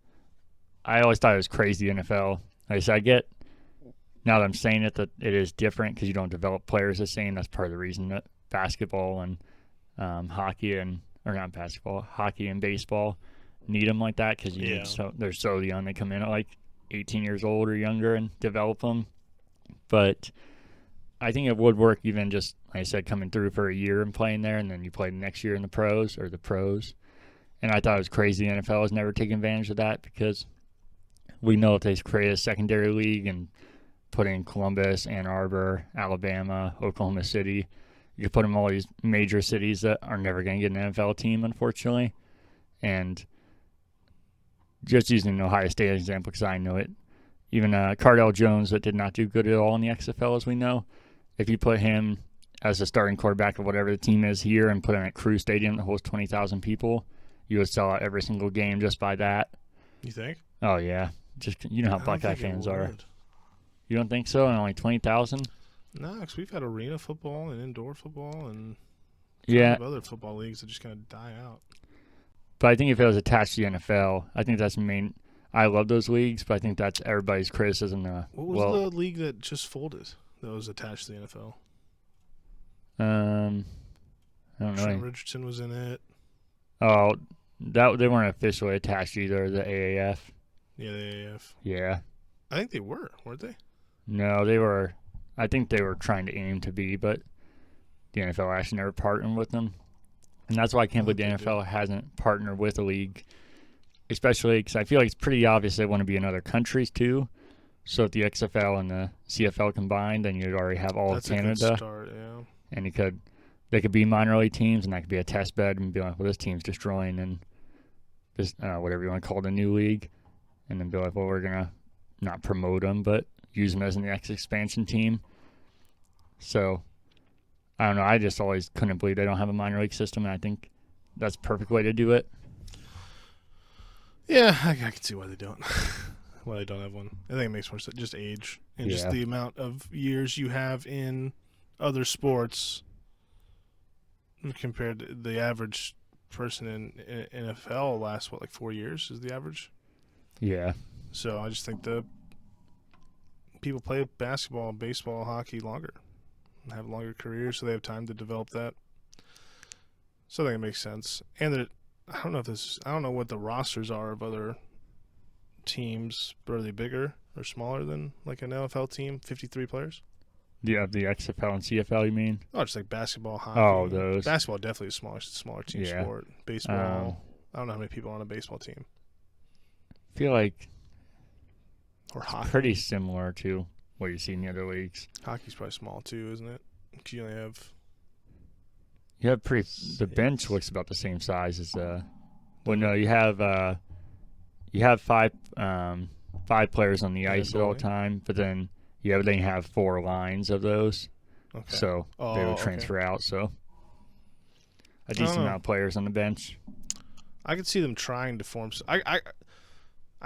S1: I always thought it was crazy, the NFL. Like I said, I get, now that I'm saying it, that it is different because you don't develop players the same. That's part of the reason that basketball and hockey and baseball need them like that, because they're so young. They come in at like 18 years old or younger and develop them. But I think it would work even just, like I said, coming through for a year and playing there, and then you play the next year in the pros. And I thought it was crazy the NFL has never taken advantage of that, because we know if they create a secondary league and put in Columbus, Ann Arbor, Alabama, Oklahoma City, you could put them in all these major cities that are never going to get an NFL team, unfortunately. And just using Ohio State as an example, because I know it, even Cardell Jones, that did not do good at all in the XFL, as we know, if you put him as a starting quarterback of whatever the team is here and put him at Crew Stadium that holds 20,000 people, you would sell out every single game just by that.
S2: You think?
S1: Oh, yeah. Just, you know how Buckeye fans are. You don't think so? And only 20,000?
S2: No, because we've had arena football and indoor football and other football leagues that just kind of die out.
S1: But I think if it was attached to the NFL, I think that's the main. I love those leagues, but I think that's everybody's criticism.
S2: What was the league that just folded that was attached to the NFL?
S1: I don't know.
S2: Trent Richardson was in it.
S1: Oh, they weren't officially attached either. The AAF.
S2: Yeah, the AAF.
S1: Yeah.
S2: I think they were, weren't they?
S1: No, they were. I think they were trying to aim to be, but the NFL actually never partnered with them. And that's why I can't believe the NFL hasn't partnered with a league, especially because I feel like it's pretty obvious they want to be in other countries too. So if the XFL and the CFL combined, then you'd already have all of Canada.
S2: That's a good start, yeah.
S1: And they could be minor league teams, and that could be a test bed and be like, well, this team's destroying, and this whatever you want to call the new league, and then be like, well, we're gonna not promote them, but use them as an expansion team. So I don't know. I just always couldn't believe they don't have a minor league system, and I think that's a perfect way to do it.
S2: Yeah, I can see why they don't. Why they don't have one. I think it makes more sense. Just age and just the amount of years you have in other sports compared to the average person in NFL lasts, 4 years is the average?
S1: Yeah.
S2: So I just think the people play basketball, baseball, hockey longer. Have longer careers, so they have time to develop that. So I think it makes sense. And I don't know what the rosters are of other teams, but are they bigger or smaller than like an NFL team? 53 players?
S1: Yeah, the XFL and CFL, you mean?
S2: Oh, just like basketball, hockey.
S1: Oh, those.
S2: Basketball definitely a smaller team sport. Baseball, I don't know how many people are on a baseball team.
S1: I feel like
S2: or hockey.
S1: Pretty similar to what you see in the other leagues.
S2: Hockey's probably small too, isn't it? Because you only have.
S1: The bench looks about the same size as well, no, you have five players on the ice at all time, but then they have 4 lines of those. Okay. So they would transfer out. So a decent amount of players on the bench.
S2: I could see them trying to form. I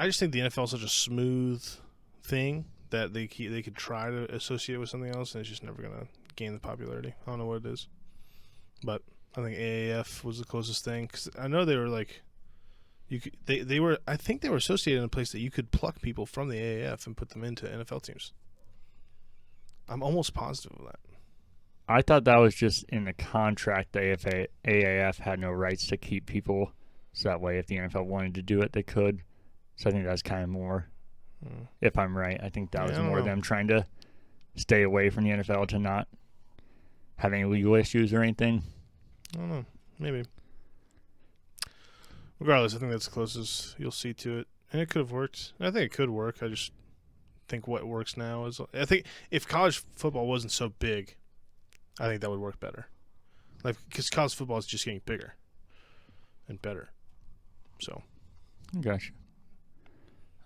S2: just think the NFL is such a smooth thing that they could try to associate with something else, and it's just never gonna gain the popularity. I don't know what it is, but I think AAF was the closest thing, because I know they were like, I think they were associated in a place that you could pluck people from the AAF and put them into NFL teams. I'm almost positive of that.
S1: I thought that was just in the contract. The AAF had no rights to keep people, so that way if the NFL wanted to do it, they could. So I think that's kind of more, if I'm right, I think that was more them trying to stay away from the NFL to not have any legal issues or anything.
S2: I don't know. Maybe. Regardless, I think that's the closest you'll see to it. And it could have worked. I think it could work. I just think what works now is... I think if college football wasn't so big, I think that would work better. Because college football is just getting bigger and better. So.
S1: Gotcha.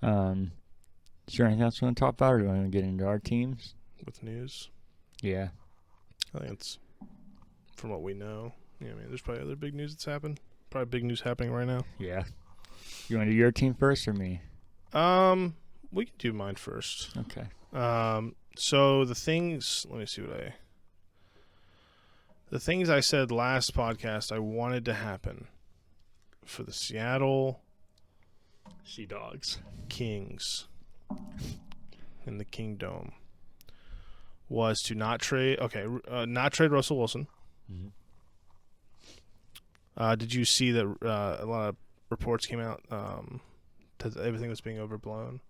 S1: Is there anything else you want to talk about, or do you want to get into our teams?
S2: With news?
S1: Yeah.
S2: I think it's from what we know. Yeah, I mean, there's probably other big news that's happened. Probably big news happening right now.
S1: Yeah. You want to do your team first or me?
S2: We can do mine first.
S1: Okay.
S2: So the things. Let me see the things I said last podcast I wanted to happen for the Seattle
S1: Sea Dogs.
S2: Kings in the Kingdom was to not trade. Okay, not trade Russell Wilson.
S1: Mm-hmm.
S2: Did you see that a lot of reports came out that everything was being overblown?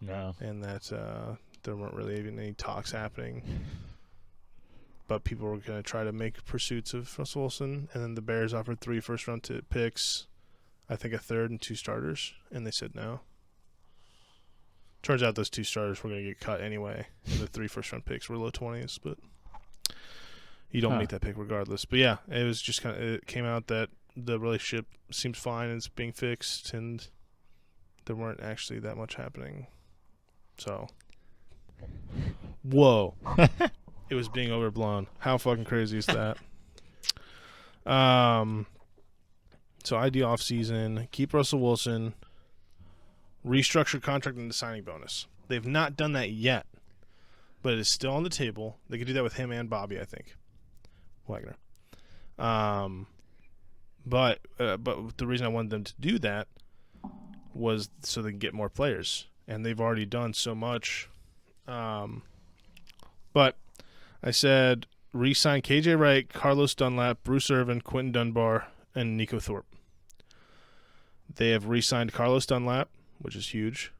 S1: No.
S2: And that there weren't really even any talks happening. But people were going to try to make pursuits of Russell Wilson. And then the Bears offered 3 first-round picks, I think a third and 2 starters. And they said no. Turns out those 2 starters were going to get cut anyway. And the 3 first-round picks were low 20s. But you don't make that pick regardless. But yeah, it was just kind of, it came out that the relationship seems fine and it's being fixed. And there weren't actually that much happening. So, whoa. It was being overblown. How fucking crazy is that? So ideal offseason, keep Russell Wilson, restructure contract and the signing bonus. They've not done that yet, but it is still on the table. They could do that with him and Bobby, I think. Wagner. But the reason I wanted them to do that was so they can get more players, and they've already done so much. But I said re-sign KJ Wright, Carlos Dunlap, Bruce Irvin, Quentin Dunbar, and Nico Thorpe. They have re-signed Carlos Dunlap, which is huge.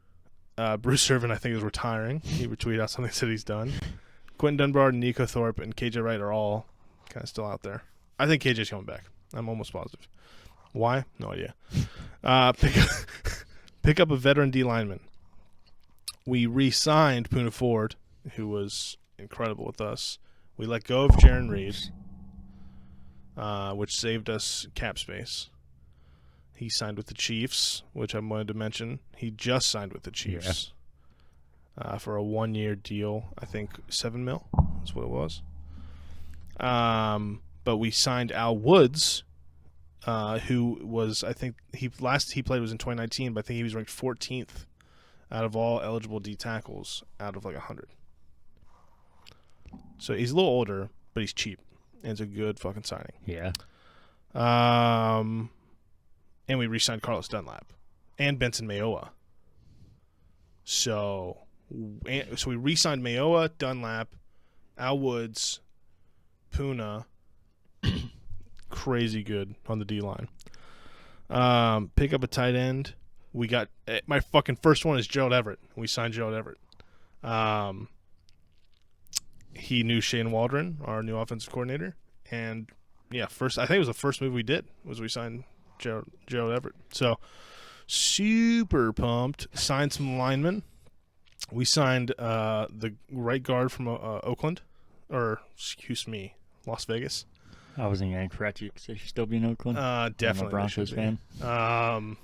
S2: Bruce Irvin, I think, is retiring. He retweeted out something that said he's done. Quentin Dunbar, Nico Thorpe, and KJ Wright are all kind of still out there. I think KJ's coming back. I'm almost positive. Why? No idea. Pick up a veteran D lineman. We re-signed Poona Ford, who was incredible with us. We let go of Jaron Reed, which saved us cap space. He signed with the Chiefs, which I wanted to mention. He just signed with the Chiefs for a 1-year deal. I think $7 million. That's what it was. But we signed Al Woods, who was, I think, he played was in 2019, but I think he was ranked 14th out of all eligible D tackles out of like 100. So he's a little older, but he's cheap. And it's a good fucking signing.
S1: Yeah.
S2: And we re-signed Carlos Dunlap and Benson Mayowa. So we re-signed Mayowa, Dunlap, Al Woods, Poona. Crazy good on the D-line. Pick up a tight end. We got my fucking first one is Gerald Everett. We signed Gerald Everett. He knew Shane Waldron, our new offensive coordinator, and I think it was the first move we did was we signed Gerald Everett. So super pumped. Signed some linemen. We signed the right guard from Oakland, or excuse me, Las Vegas.
S1: I wasn't going to correct you because they should still be in Oakland.
S2: Definitely.
S1: I'm a Broncos fan.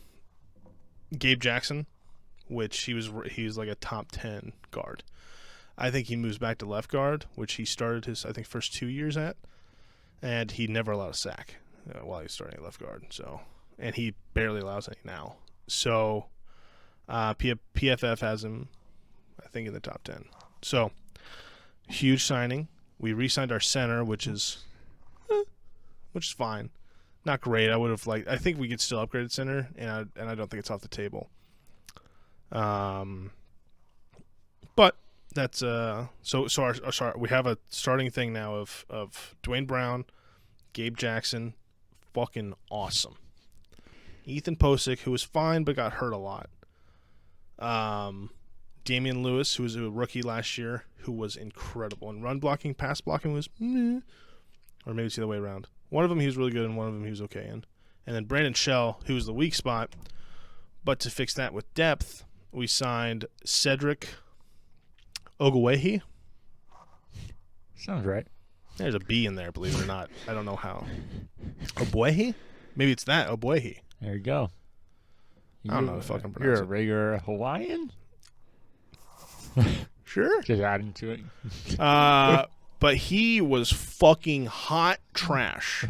S2: Gabe Jackson, which he was like a top 10 guard. I think he moves back to left guard, which he started his, I think, first 2 years at, and he never allowed a sack while he was starting at left guard. So, and he barely allows any now. So, PFF has him, I think, in the top 10. So, huge signing. We re-signed our center, which is fine. Not great. I would have liked. I think we could still upgrade at center, and I don't think it's off the table. But that's so we have a starting thing now of Dwayne Brown, Gabe Jackson, fucking awesome. Ethan Posick, who was fine but got hurt a lot. Damian Lewis, who was a rookie last year, who was incredible. And run blocking, pass blocking was meh. Or maybe it's the other way around. One of them he was really good and one of them he was okay in. And then Brandon Shell, who was the weak spot. But to fix that with depth, we signed Cedric Ogwehi.
S1: Sounds right.
S2: There's a B in there, believe it or not. I don't know how. Ogwehi? Maybe it's that, Ogwehi.
S1: There you go.
S2: I don't know how to fucking pronounce
S1: You're a
S2: it.
S1: regular Hawaiian?
S2: Sure.
S1: Just adding to it.
S2: But he was fucking hot trash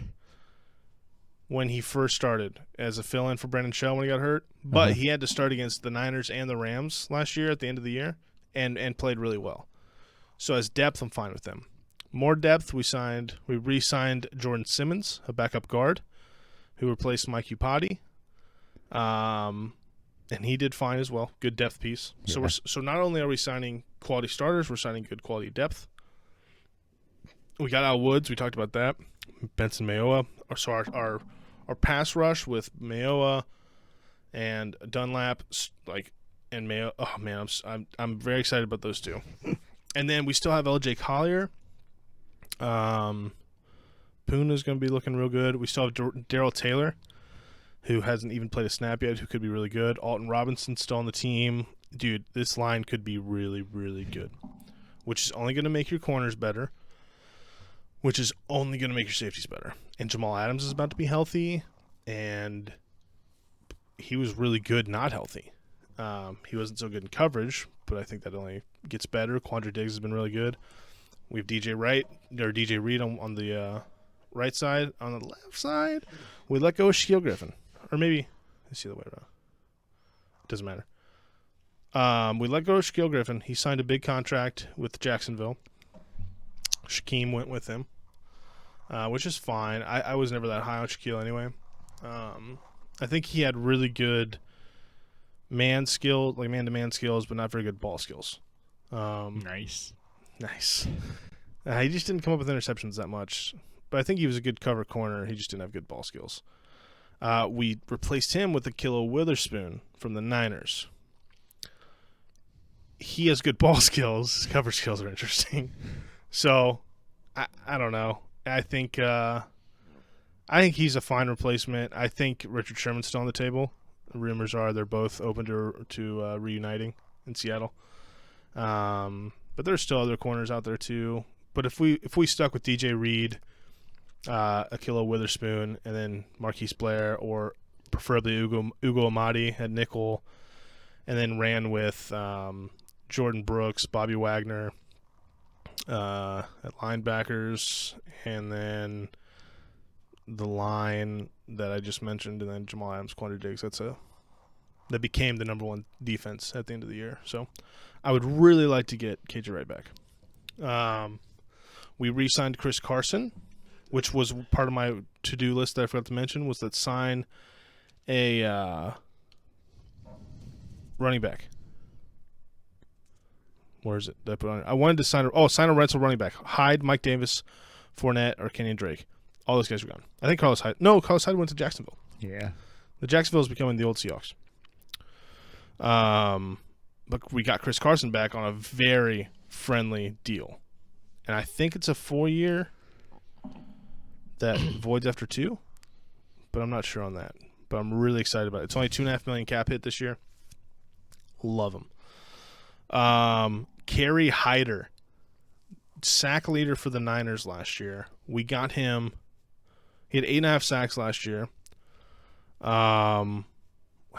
S2: when he first started as a fill-in for Brandon Shell when he got hurt. But he had to start against the Niners and the Rams last year at the end of the year and played really well. So as depth, I'm fine with them. More depth, we re-signed Jordan Simmons, a backup guard, who replaced Mike Upati. And he did fine as well. Good depth piece.
S1: Yeah.
S2: So not only are we signing quality starters, we're signing good quality depth. We got Al Woods. We talked about that. Benson Mayowa. So our pass rush with Mayowa and Dunlap, and Mayo. Oh man, I'm very excited about those two. And then we still have LJ Collier. Boone is going to be looking real good. We still have Darryl Taylor, who hasn't even played a snap yet, who could be really good. Alton Robinson's still on the team. Dude, this line could be really, really good, which is only going to make your corners better, which is only going to make your safeties better. And Jamal Adams is about to be healthy, and he was really good not healthy. He wasn't so good in coverage, but I think that only gets better. Quandre Diggs has been really good. We have DJ Reed on the right side. On the left side, we let go of Shaquille Griffin. Or maybe let's see the way around. It doesn't matter. We let go of Shaquille Griffin. He signed a big contract with Jacksonville. Shaquem went with him, which is fine. I was never that high on Shaquille anyway. I think he had really good man-to-man skills, but not very good ball skills.
S1: Nice.
S2: He just didn't come up with interceptions that much. But I think he was a good cover corner. He just didn't have good ball skills. We replaced him with Ahkello Witherspoon from the Niners. He has good ball skills. His cover skills are interesting. So, I don't know. I think he's a fine replacement. I think Richard Sherman's still on the table. Rumors are they're both open to reuniting in Seattle. But there's still other corners out there too. But if we stuck with DJ Reed, Ahkello Witherspoon, and then Marquise Blair, or preferably Ugo Amadi at nickel, and then ran with Jordan Brooks, Bobby Wagner at linebackers, and then the line that I just mentioned, and then Jamal Adams, Quandre Diggs. That became the number one defense at the end of the year. So I would really like to get KJ Wright back. We re-signed Chris Carson, which was part of my to-do list that I forgot to mention, was that sign a running back. Where is it? I wanted to sign a rental running back. Hyde, Mike Davis, Fournette, or Kenyon Drake. All those guys are gone. I think Carlos Hyde went to Jacksonville.
S1: Yeah.
S2: The Jacksonville is becoming the old Seahawks. But we got Chris Carson back on a very friendly deal. And I think it's a 4-year that voids after 2. But I'm not sure on that. But I'm really excited about it. It's only $2.5 million cap hit this year. Love him. Kerry Hyder, sack leader for the Niners last year. We got him. He had 8.5 sacks last year. How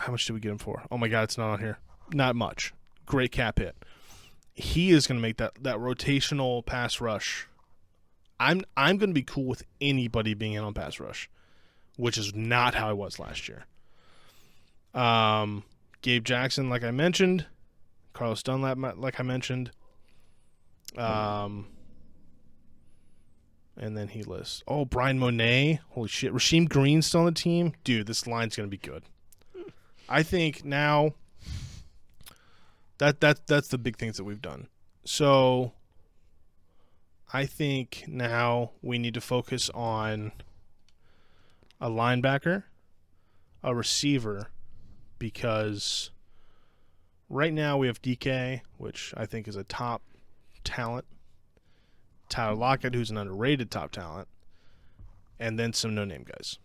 S2: much did we get him for? Oh my God, it's not on here. Not much. Great cap hit. He is going to make that rotational pass rush. I'm going to be cool with anybody being in on pass rush, which is not how I was last year. Gabe Jackson, like I mentioned. Carlos Dunlap, like I mentioned. And then he lists. Oh, Brian Monet. Holy shit. Rasheem Green's still on the team. Dude, this line's going to be good. I think now that's the big things that we've done. So I think now we need to focus on a linebacker, a receiver, because right now we have DK, which I think is a top talent. Tyler Lockett, who's an underrated top talent. And then some no-name guys,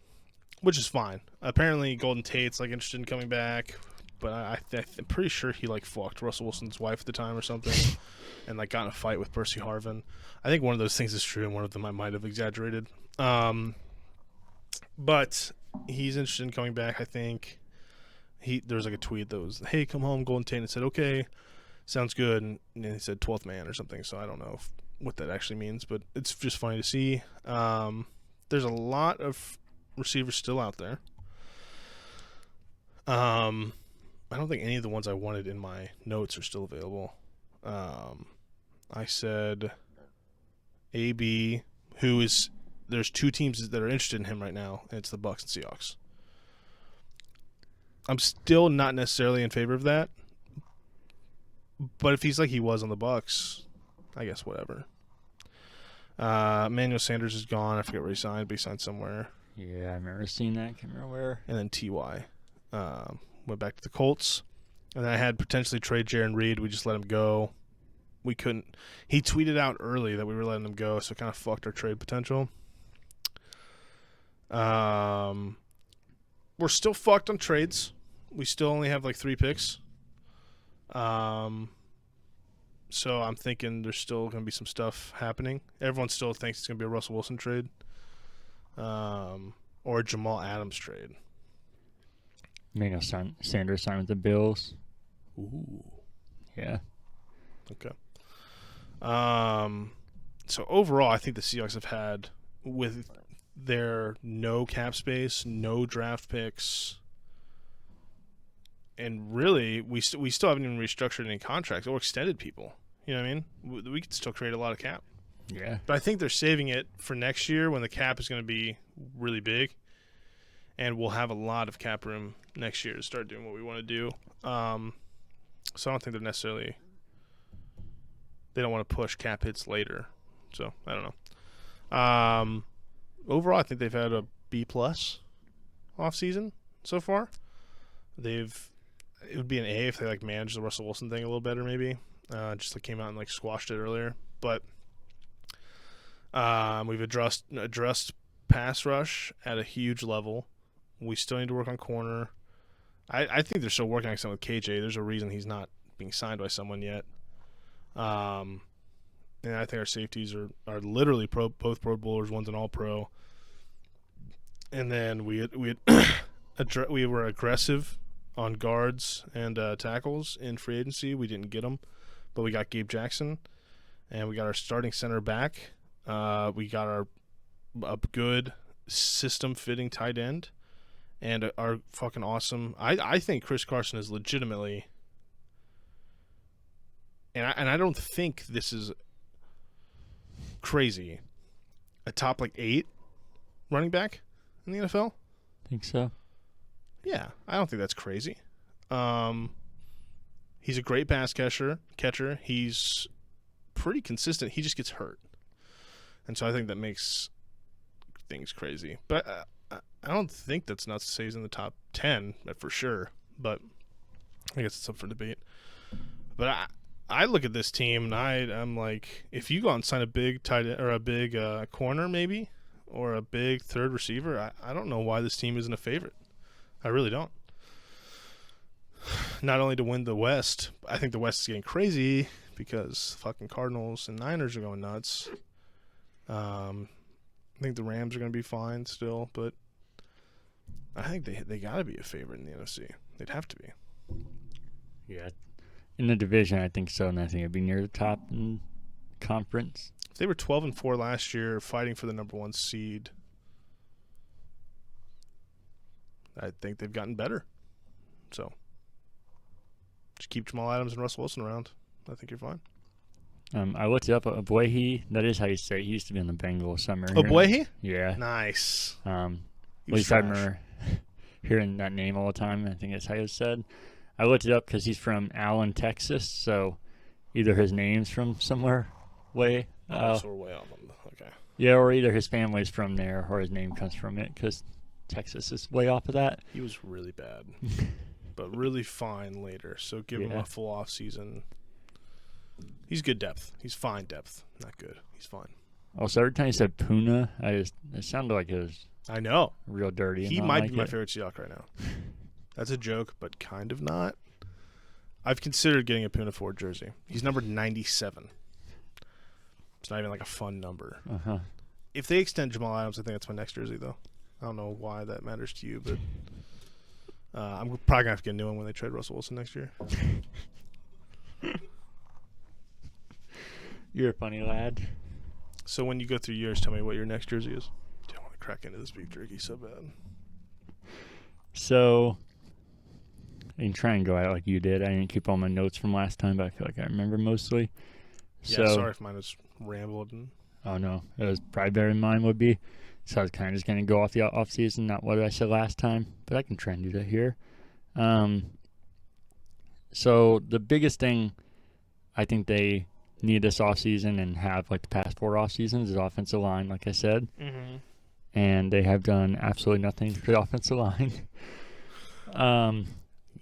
S2: which is fine. Apparently Golden Tate's interested in coming back, but I'm pretty sure he fucked Russell Wilson's wife at the time or something and got in a fight with Percy Harvin. I think one of those things is true and one of them I might have exaggerated. But he's interested in coming back, I think. There was a tweet that was, "Hey, come home, Golden Tate," and said, "Okay, sounds good," and he said 12th man or something, so I don't know what that actually means, but it's just funny to see. There's a lot of receivers still out there. I don't think any of the ones I wanted in my notes are still available. I said AB, there's two teams that are interested in him right now, and it's the Bucs and Seahawks. I'm still not necessarily in favor of that, but if he's like he was on the Bucs, I guess whatever. Emmanuel Sanders is gone. I forget where he signed, but he signed somewhere.
S1: Yeah, I remember seeing that. Can't remember where.
S2: And then T.Y. Went back to the Colts. And then I had potentially trade Jaron Reed. We just let him go. We couldn't. He tweeted out early that we were letting him go, so it kind of fucked our trade potential. We're still fucked on trades. We still only have like 3 picks. So I'm thinking there's still going to be some stuff happening. Everyone still thinks it's going to be a Russell Wilson trade. Or a Jamal Adams trade.
S1: Emmanuel Sanders signed with the Bills.
S2: Ooh.
S1: Yeah.
S2: Okay. So overall, I think the Seahawks have had, with their no cap space, no draft picks, and really, we still haven't even restructured any contracts or extended people. You know what I mean? We could still create a lot of cap.
S1: Yeah.
S2: But I think they're saving it for next year when the cap is going to be really big, and we'll have a lot of cap room next year to start doing what we want to do. So I don't think they're necessarily – they don't want to push cap hits later. So I don't know. Overall, I think they've had a B-plus offseason so far. It would be an A if they like managed the Russell Wilson thing a little better maybe. Just like came out and like squashed it earlier. But we've addressed pass rush at a huge level. We still need to work on corner. I think they're still working on something with KJ. There's a reason he's not being signed by someone yet. And I think our safeties are literally both Pro Bowlers. One's an All-Pro. And then we were aggressive on guards and tackles in free agency. We didn't get them, but we got Gabe Jackson, and we got our starting center back. We got a good system-fitting tight end, and our fucking awesome. I think Chris Carson is legitimately, and I don't think this is crazy, a top like 8 running back in the NFL.
S1: Think so.
S2: Yeah, I don't think that's crazy. He's a great pass catcher. He's pretty consistent. He just gets hurt. And so I think that makes things crazy. But I don't think that's not to say he's in the top 10 for sure. But I guess it's up for debate. But I look at this team and I'm like, if you go out and sign a big tight end or a big corner maybe, or a big third receiver, I don't know why this team isn't a favorite. I really don't. Not only to win the West, I think the West is getting crazy because fucking Cardinals and Niners are going nuts. I think the Rams are going to be fine still, but I think they got to be a favorite in the NFC. They'd have to be.
S1: Yeah. In the division, I think so, and I think it'd be near the top in conference.
S2: If they were 12-4 last year, fighting for the number 1 seed, I think they've gotten better. So just keep Jamal Adams and Russell Wilson around. I think you're fine.
S1: I looked it up. Obuehi, that is how you say it. He used to be in the Bengals somewhere.
S2: Obuehi?
S1: Yeah.
S2: Nice.
S1: At least I remember hearing that name all the time. I think that's how it was said. I looked it up because he's from Allen, Texas. So either his name's from somewhere way.
S2: So we're way off on the, okay.
S1: Yeah, or either his family's from there or his name comes from it because Texas is way off of that.
S2: He was really bad, but really fine later. So give him a full off season. He's good depth. He's fine depth. Not good. He's fine.
S1: Also, every time you said Puna, it sounded like it was
S2: I know.
S1: real dirty.
S2: He might be my favorite Seahawk right now. That's a joke, but kind of not. I've considered getting a Puna Ford jersey. He's numbered 97. It's not even like a fun number.
S1: Uh-huh.
S2: If they extend Jamal Adams, I think that's my next jersey, though. I don't know why that matters to you, but I'm probably going to have to get a new one when they trade Russell Wilson next year.
S1: You're a funny lad.
S2: So when you go through years, tell me what your next jersey is. I want to crack into this beef jerky so bad.
S1: So I can try and go at it like you did. I didn't keep all my notes from last time, but I feel like I remember mostly.
S2: Yeah, sorry if mine was rambled.
S1: Oh, no. It was probably better than mine would be. So I was kind of just going to go off the off-season, not what I said last time. But I can try and do that here. So the biggest thing I think they need this offseason and have like the past 4 off-seasons is offensive line, like I said.
S2: Mm-hmm.
S1: And they have done absolutely nothing for the offensive line.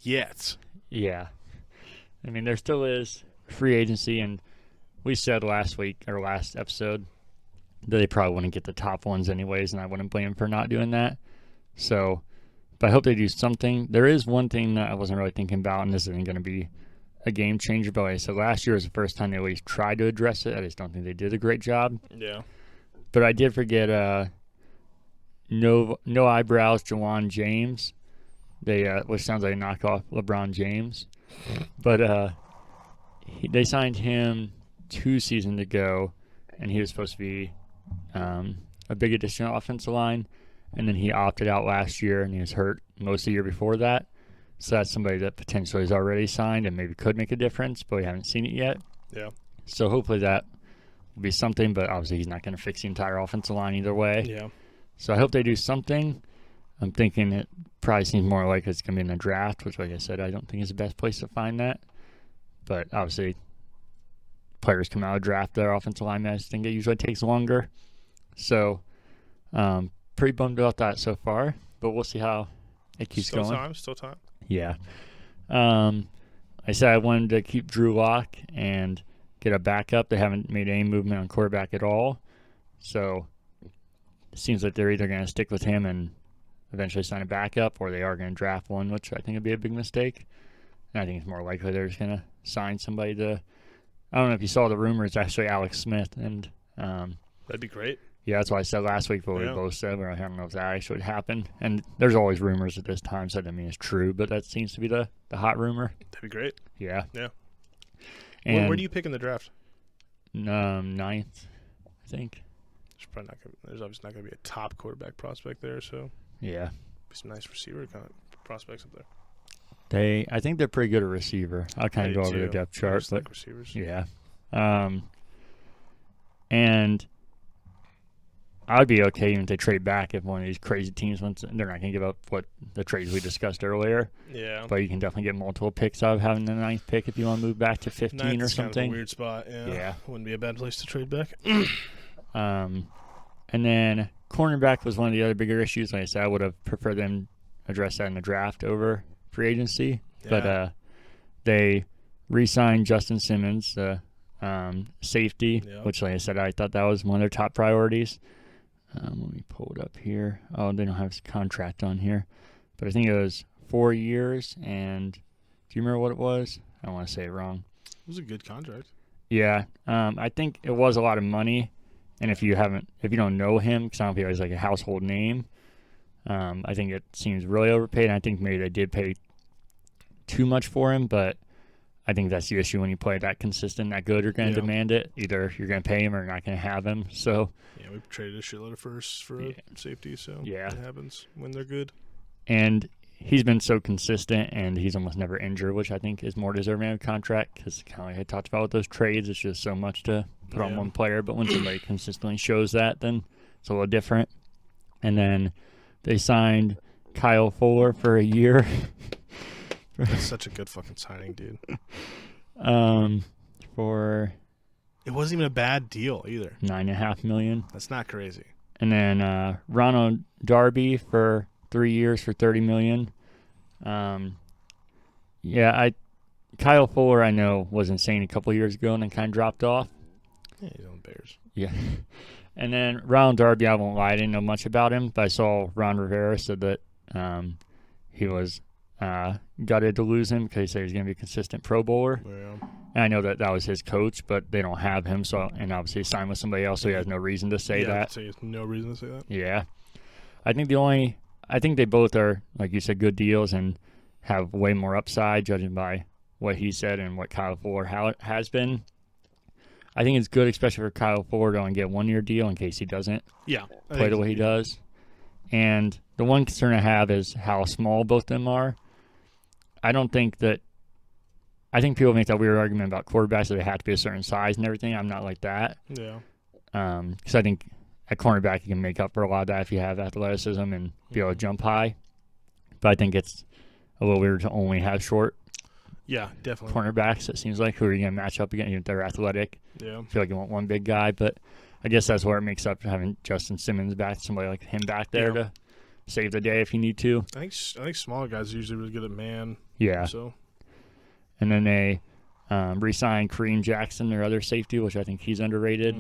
S2: Yet.
S1: Yeah. I mean, there still is free agency, and we said last episode that they probably wouldn't get the top ones anyways, and I wouldn't blame them for not doing that. So, but I hope they do something. There is one thing that I wasn't really thinking about, and this isn't going to be a game changer, but like I said, last year was the first time they at least tried to address it. I just don't think they did a great job.
S2: Yeah.
S1: But I did forget no eyebrows Jawan James. They which sounds like a knockoff LeBron James. But they signed him 2 seasons ago, and he was supposed to be a big addition to offensive line. And then he opted out last year, and he was hurt most of the year before that. So that's somebody that potentially is already signed and maybe could make a difference, but we haven't seen it yet.
S2: Yeah.
S1: So hopefully that will be something, but obviously he's not going to fix the entire offensive line either way.
S2: Yeah.
S1: So I hope they do something. I'm thinking it probably seems more like it's going to be in the draft, which, like I said, I don't think is the best place to find that. But obviously, players come out of draft their offensive linemen. I just think it usually takes longer. So, pretty bummed about that so far, but we'll see how it keeps going.
S2: Still time.
S1: Yeah. I said I wanted to keep Drew Lock and get a backup. They haven't made any movement on quarterback at all. So it seems like they're either going to stick with him and eventually sign a backup, or they are going to draft one, which I think would be a big mistake. And I think it's more likely they're just going to sign somebody to – I don't know if you saw the rumor. It's actually Alex Smith. And
S2: that'd be great.
S1: Yeah, that's what I said last week, but we both said, I don't know if that actually would happen. And there's always rumors at this time, so that doesn't mean it's true, but that seems to be the hot rumor.
S2: That'd be great.
S1: Yeah.
S2: Yeah.
S1: And
S2: where do you pick in the draft?
S1: 9th, I think.
S2: There's obviously not going to be a top quarterback prospect there, so
S1: yeah,
S2: be some nice receiver kind of prospects up there.
S1: I think they're pretty good at receiver. I'll kind of go over the depth chart, but
S2: like receivers.
S1: Yeah. And I'd be okay even if they trade back if one of these crazy teams wants. They're not going to give up what the trades we discussed earlier.
S2: Yeah.
S1: But you can definitely get multiple picks out of having the 9th pick if you want to move back to 15 or something.
S2: Kind of a weird spot. Yeah. Wouldn't be a bad place to trade back.
S1: And then cornerback was one of the other bigger issues. Like I said, I would have preferred them address that in the draft over free agency. Yeah. But they re-signed Justin Simmons, the safety, which, like I said, I thought that was one of their top priorities. Let me pull it up here. Oh, they don't have his contract on here. But I think it was 4 years. And do you remember what it was? I don't want to say it wrong.
S2: It was a good contract.
S1: Yeah. I think it was a lot of money. And if you don't know him, because I don't feel he's like a household name, I think it seems really overpaid. And I think maybe they did pay too much for him, but I think that's the issue when you play that consistent, that good. You're going to demand it. Either you're going to pay him or you're not going to have him. So
S2: yeah, we traded a shitload of firsts for safety, so it happens when they're good.
S1: And he's been so consistent, and he's almost never injured, which I think is more deserving of a contract because kind of like I talked about with those trades, it's just so much to put on one player. But when somebody consistently shows that, then it's a little different. And then they signed Kyle Fuller for a year.
S2: That's such a good fucking signing, dude. It wasn't even a bad deal either.
S1: $9.5 million.
S2: That's not crazy.
S1: And then Ronald Darby for 3 years for $30 million. Kyle Fuller I know was insane a couple of years ago and then kind of dropped off.
S2: Yeah, he's on Bears.
S1: Yeah. And then Ronald Darby, I won't lie, I didn't know much about him, but I saw Ron Rivera said that he was gutted to lose him because he said he's going to be a consistent Pro Bowler.
S2: Yeah.
S1: And I know that was his coach, but they don't have him, and obviously he signed with somebody else, so he has no reason to say that.
S2: He has no reason to say that.
S1: Yeah. I think they both are, like you said, good deals and have way more upside, judging by what he said and what Kyle Fuller has been. I think it's good, especially for Kyle Fuller to only get a 1-year deal in case he doesn't play the way he does. And the one concern I have is how small both of them are. I don't think that I think people make that weird argument about quarterbacks that they have to be a certain size and everything. I'm not like that.
S2: Yeah.
S1: Because I think at cornerback you can make up for a lot of that if you have athleticism and be able to jump high. But I think it's a little weird to only have short
S2: definitely
S1: cornerbacks, it seems like, who are you going to match up against. They're athletic.
S2: Yeah.
S1: I feel like you want one big guy, but I guess that's where it makes up having Justin Simmons back, somebody like him back there to save the day if you need to.
S2: I think smaller guys are usually really good at man.
S1: Yeah.
S2: So.
S1: And then they re-signed Kareem Jackson, their other safety, which I think he's underrated,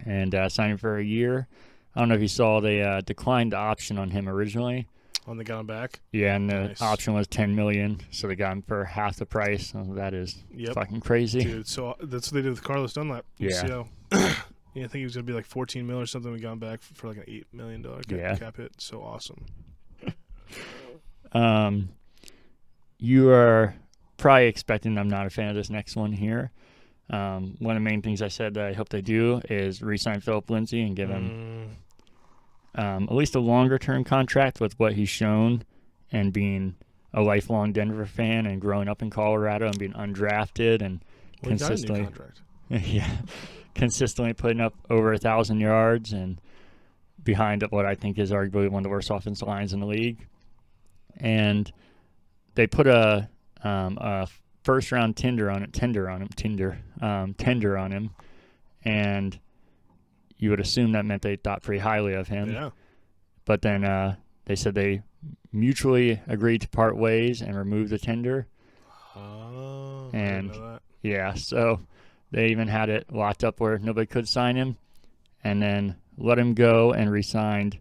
S1: and signed him for a year. I don't know if you saw they declined the option on him originally.
S2: On the got him back?
S1: Yeah, and the option was $10 million, so they got him for half the price. So that is fucking crazy.
S2: Dude, so that's what they did with Carlos Dunlap.
S1: Yeah.
S2: I think he was going to be like $14 million or something. We got him back for like an $8 million cap hit. So awesome.
S1: You are probably expecting I'm not a fan of this next one here. One of the main things I said that I hope they do is re-sign Philip Lindsay and give him at least a longer-term contract with what he's shown and being a lifelong Denver fan and growing up in Colorado and being undrafted and consistently consistently putting up over 1,000 yards and behind what I think is arguably one of the worst offensive lines in the league. And they put a first-round tender on him, and you would assume that meant they thought pretty highly of him.
S2: Yeah.
S1: But then they said they mutually agreed to part ways and remove the tender.
S2: Oh,
S1: and
S2: I didn't know that.
S1: Yeah, so they even had it locked up where nobody could sign him, and then let him go and re-signed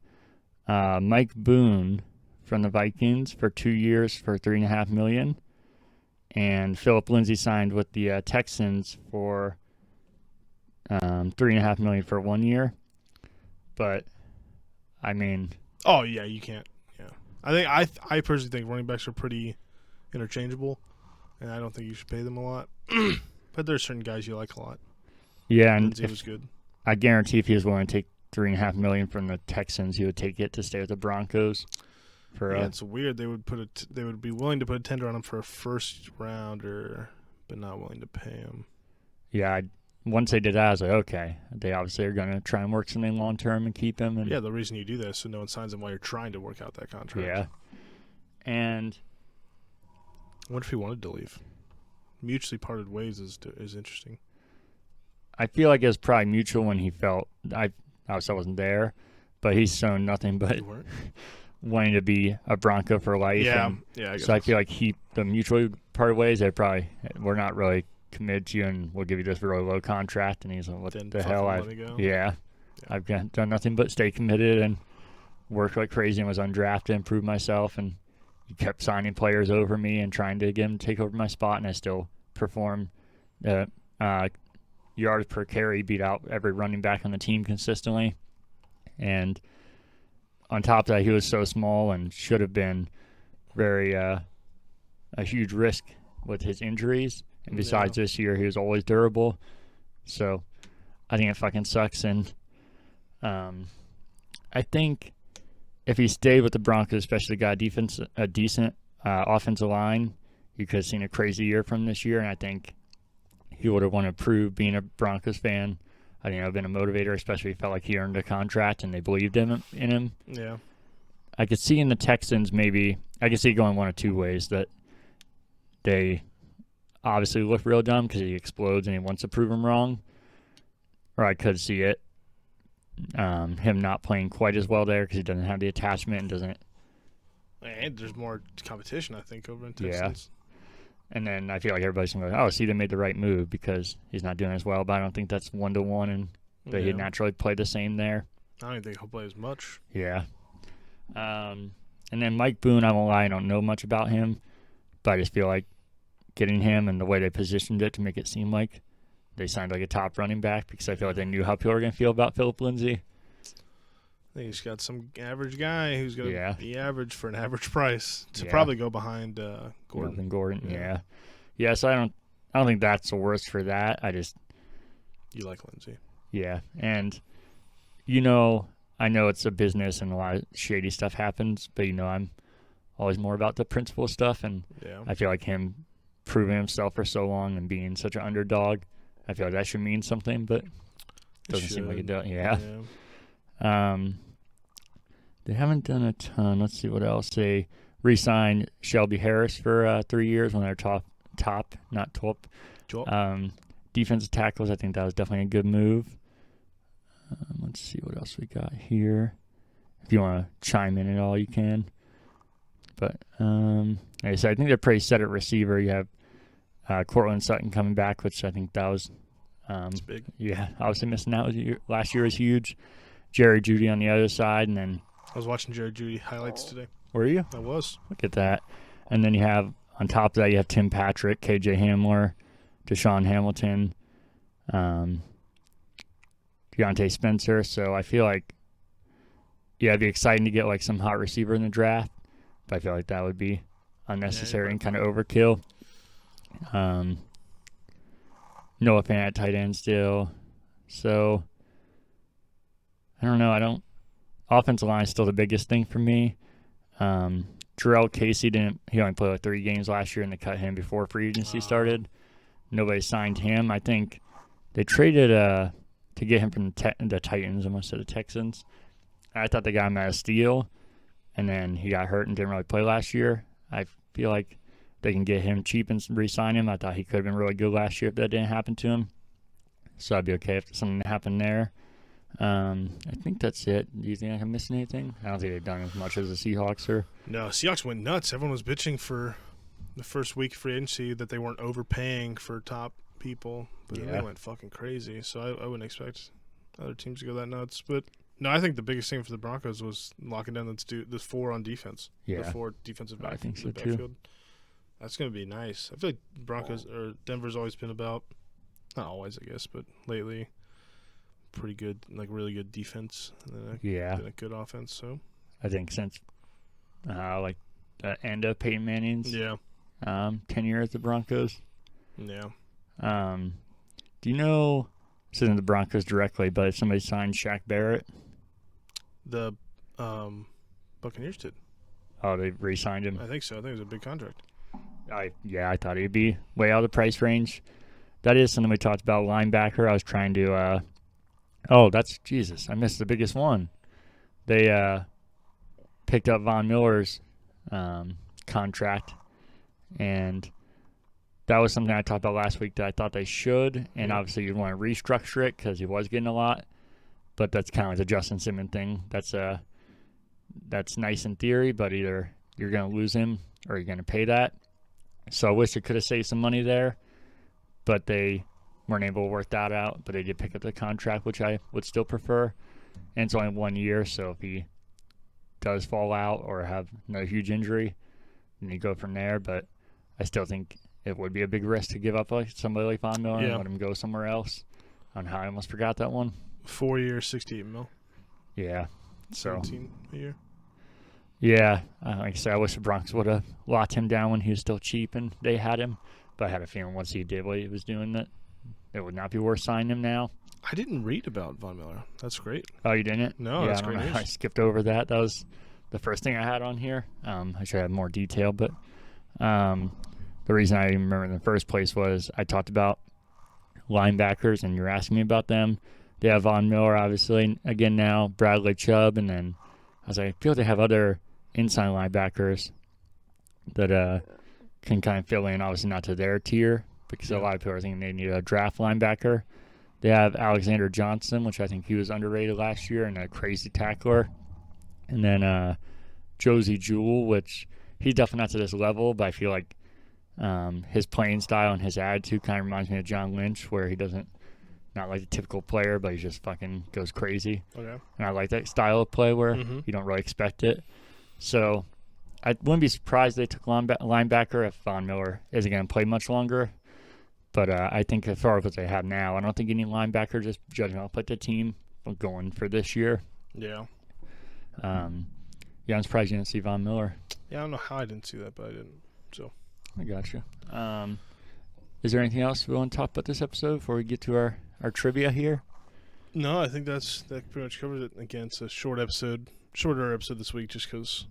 S1: Mike Boone from the Vikings for 2 years for $3.5 million, and Philip Lindsay signed with the Texans for $3.5 million for 1 year. But I mean,
S2: you can't. Yeah, I personally think running backs are pretty interchangeable, and I don't think you should pay them a lot. But there's certain guys you like a lot.
S1: Yeah, and
S2: Lindsay was good.
S1: I guarantee if he was willing to take $3.5 million from the Texans, he would take it to stay with the Broncos.
S2: It's weird. They would be willing to put a tender on him for a first rounder, but not willing to pay him.
S1: Yeah, once they did that, I was like, okay, they obviously are going to try and work something long term and keep him. And
S2: the reason you do that is so no one signs him while you're trying to work out that contract.
S1: Yeah, and
S2: I wonder if he wanted to leave. Mutually parted ways is interesting.
S1: I feel like it was probably mutual when he felt I wasn't there, but he's shown nothing but wanting to be a Bronco for life.
S2: Yeah,
S1: I guess. So I feel like the mutually parted ways. We're not really committed to you, and we'll give you this really low contract. And he's like, what the hell? I've done nothing but stay committed and worked like crazy and was undrafted and proved myself. And he kept signing players over me and trying to get him to take over my spot, and I still performed. Yards per carry, beat out every running back on the team consistently. And on top of that, he was so small and should have been very a huge risk with his injuries. And besides this year, he was always durable. So I think it fucking sucks. And I think if he stayed with the Broncos, especially got a decent offensive line, you could have seen a crazy year from this year. And I think he would have wanted to prove being a Broncos fan. I think it would have been a motivator, especially if he felt like he earned a contract and they believed in him.
S2: Yeah.
S1: I could see in the Texans I could see it going one of two ways, that they obviously look real dumb because he explodes and he wants to prove him wrong. Or I could see it, him not playing quite as well there because he doesn't have the attachment and doesn't.
S2: And there's more competition, I think, over in Texans.
S1: Yeah. And then I feel like everybody's going to go, see, they made the right move because he's not doing as well. But I don't think that's 1-to-1 and that he'd naturally play the same there.
S2: I don't even think he'll play as much.
S1: Yeah. And then Mike Boone, I won't lie, I don't know much about him. But I just feel like getting him and the way they positioned it to make it seem like they signed like a top running back because I feel like they knew how people were going to feel about Philip Lindsay.
S2: I think he's got some average guy who's going to be average for an average price to probably go behind Gordon.
S1: Gordon, yeah. So I don't think that's the worst for that.
S2: You like Lindsay,
S1: yeah, and I know it's a business and a lot of shady stuff happens, but I'm always more about the principle stuff, and I feel like him proving himself for so long and being such an underdog. I feel like that should mean something, but doesn't seem like it does. Yeah. They haven't done a ton. Let's see what else. They re-signed Shelby Harris for 3 years when they're top, not top. Defensive tackles, I think that was definitely a good move. Let's see what else we got here. If you want to chime in at all, you can. But like I said, I think they're pretty set at receiver. You have Cortland Sutton coming back, which I think that was
S2: it's big.
S1: Yeah, obviously missing out last year was huge. Jerry Jeudy on the other side, and then
S2: I was watching Jerry Jeudy highlights today.
S1: Were you?
S2: I was.
S1: Look at that. And then you have on top of that, you have Tim Patrick, KJ Hamler, Deshaun Hamilton, Deontay Spencer. So I feel like, yeah, it'd be exciting to get like some hot receiver in the draft, but I feel like that would be unnecessary and kind of overkill. Noah Fant at tight end still. So I don't know. Offensive line is still the biggest thing for me. Jarrell Casey he only played like 3 games last year, and they cut him before free agency started. Nobody signed him. I think they traded to get him from the Titans, almost to the Texans. I thought they got him at a steal, and then he got hurt and didn't really play last year. I feel like they can get him cheap and re-sign him. I thought he could have been really good last year if that didn't happen to him. So I'd be okay if something happened there. I think that's it. Do you think I'm missing anything? I don't think they've done as much as the Seahawks are.
S2: No, Seahawks went nuts. Everyone was bitching for the first week of free agency that they weren't overpaying for top people, but then they went fucking crazy. So I wouldn't expect other teams to go that nuts. But no, I think the biggest thing for the Broncos was locking down the 4 on defense.
S1: Yeah,
S2: the 4 defensive back.
S1: I think so
S2: backfield.
S1: too.
S2: That's going to be nice. I feel like Broncos or Denver's always been about, not always, I guess, but lately, pretty good, like really good defense. And a good offense. So
S1: I think since like the end of Peyton Manning's tenure at the Broncos.
S2: Yeah.
S1: Do you know, this isn't the Broncos directly, but if somebody signed Shaq Barrett?
S2: The Buccaneers did.
S1: Oh, they re-signed him?
S2: I think so. I think it was a big contract.
S1: I thought he'd be way out of the price range. That is something we talked about. Linebacker. I was trying to. Jesus! I missed the biggest one. They picked up Von Miller's contract, and that was something I talked about last week that I thought they should. And obviously, you'd want to restructure it because he was getting a lot. But that's kind of like the Justin Simmons thing. That's nice in theory, but either you're going to lose him or you're going to pay that. So I wish they could have saved some money there, but they weren't able to work that out. But they did pick up the contract, which I would still prefer. And it's only 1 year, so if he does fall out or have no huge injury, then you go from there. But I still think it would be a big risk to give up like somebody like Von Miller and let him go somewhere else. On how I almost forgot that one.
S2: 4 years, $68 million.
S1: Yeah. So
S2: 17 a year.
S1: Yeah, like I said, I wish the Broncos would have locked him down when he was still cheap and they had him. But I had a feeling once he did what he was doing that it would not be worth signing him now.
S2: I didn't read about Von Miller. That's great.
S1: Oh, you didn't?
S2: No, that's great news.
S1: I skipped over that. That was the first thing I had on here. I should have more detail, but the reason I even remember in the first place was I talked about linebackers, and you're asking me about them. They have Von Miller, obviously, again now, Bradley Chubb, and then I was like, I feel they have other inside linebackers that can kind of fill in, obviously not to their tier, because a lot of people are thinking they need a draft linebacker. They have Alexander Johnson, which I think he was underrated last year, and a crazy tackler. And then Josie Jewell, which he's definitely not to this level, but I feel like his playing style and his attitude kind of reminds me of John Lynch, where he doesn't, not like a typical player, but he just fucking goes crazy.
S2: Okay.
S1: And I like that style of play where you don't really expect it. So I wouldn't be surprised they took linebacker if Von Miller isn't going to play much longer. But I think as far as what they have now, I don't think any linebacker, just judging off what the team going for this year.
S2: Yeah.
S1: I'm surprised you didn't see Von Miller.
S2: Yeah, I don't know how I didn't see that, but I didn't. So
S1: I gotcha. Is there anything else we want to talk about this episode before we get to our trivia here?
S2: No, I think that pretty much covers it. Again, it's a shorter episode this week just because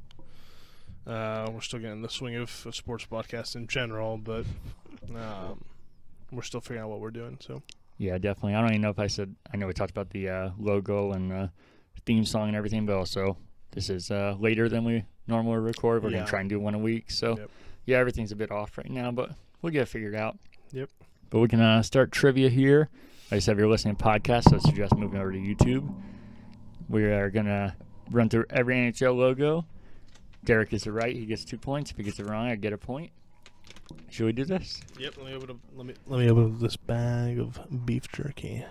S2: we're still getting the swing of a sports podcast in general, but We're still figuring out what we're doing. So
S1: Yeah, definitely. I don't even know if I said. I know we talked about the logo and the theme song and everything, but also this is later than we normally record. We're gonna try and do one a week. So yeah, everything's a bit off right now, but we'll get it figured out.
S2: Yep.
S1: But we can start trivia here. Like I said, if you're listening to podcasts, so I suggest moving over to YouTube. We are gonna run through every NHL logo. Derek gets it right, he gets 2 points. If he gets it wrong, I get a point. Should we do this?
S2: Yep. Let me open this bag of beef jerky.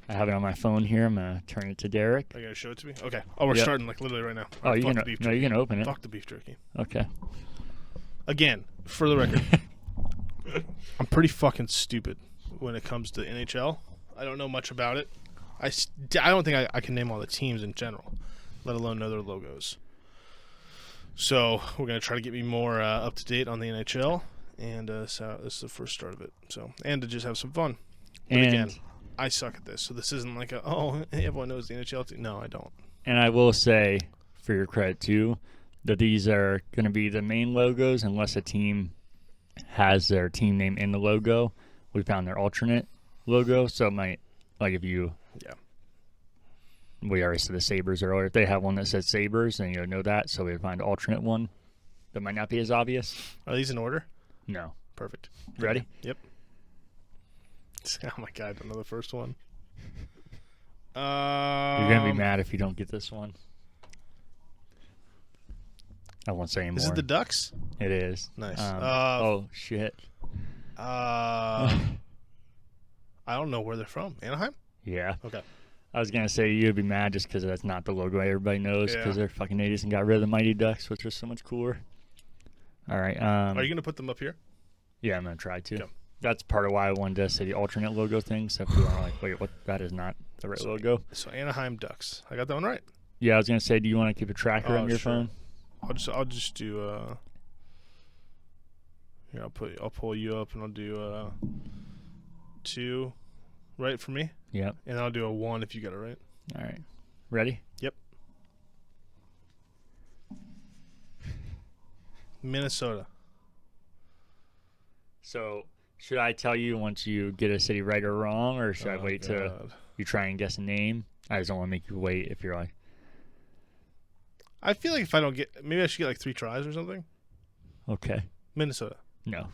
S1: I have it on my phone here. I'm gonna turn it to Derek.
S2: Are you gonna show it to me? Okay. Oh, we're starting like literally right now.
S1: Oh, you can. No, you can open it.
S2: Fuck the beef jerky.
S1: Okay.
S2: Again, for the record, I'm pretty fucking stupid when it comes to NHL. I don't know much about it. I don't think I can name all the teams in general, let alone know their logos. So we're going to try to get me more up to date on the NHL, and so this is the first start of it. So and to just have some fun. But again, I suck at this, so this isn't like everyone knows the NHL team. No, I don't.
S1: And I will say, for your credit too, that these are going to be the main logos unless a team has their team name in the logo. We found their alternate logo, so it might, like if you, we already said the Sabres earlier. If they have one that says Sabres, then you know that, so we would find an alternate one that might not be as obvious.
S2: Are these in order?
S1: No.
S2: Perfect.
S1: Ready?
S2: Yep. Oh my god, I don't know the first one.
S1: You're going to be mad if you don't get this one. I won't say anymore.
S2: Is it the Ducks?
S1: It is.
S2: Nice.
S1: Oh, shit.
S2: I don't know where they're from. Anaheim?
S1: Yeah.
S2: Okay.
S1: I was going to say you'd be mad just because that's not the logo everybody knows because they're fucking idiots and got rid of the Mighty Ducks, which was so much cooler. All right.
S2: Are you going to put them up here?
S1: Yeah, I'm going to try to.
S2: Okay.
S1: That's part of why I wanted to say the alternate logo thing, so people are like, wait, what? That is not the right logo.
S2: So Anaheim Ducks. I got that one right.
S1: Yeah, I was going to say, do you want to keep a tracker on your phone?
S2: I'll just do here, I'll pull you up and I'll do 2 right for me.
S1: Yep.
S2: And I'll do a 1 if you got it right.
S1: All right. Ready?
S2: Yep. Minnesota.
S1: So, should I tell you once you get a city right or wrong, or should I wait till you try and guess a name? I just don't want to make you wait if you're like...
S2: I feel like if I don't get... Maybe I should get like 3 tries or something.
S1: Okay.
S2: Minnesota.
S1: No.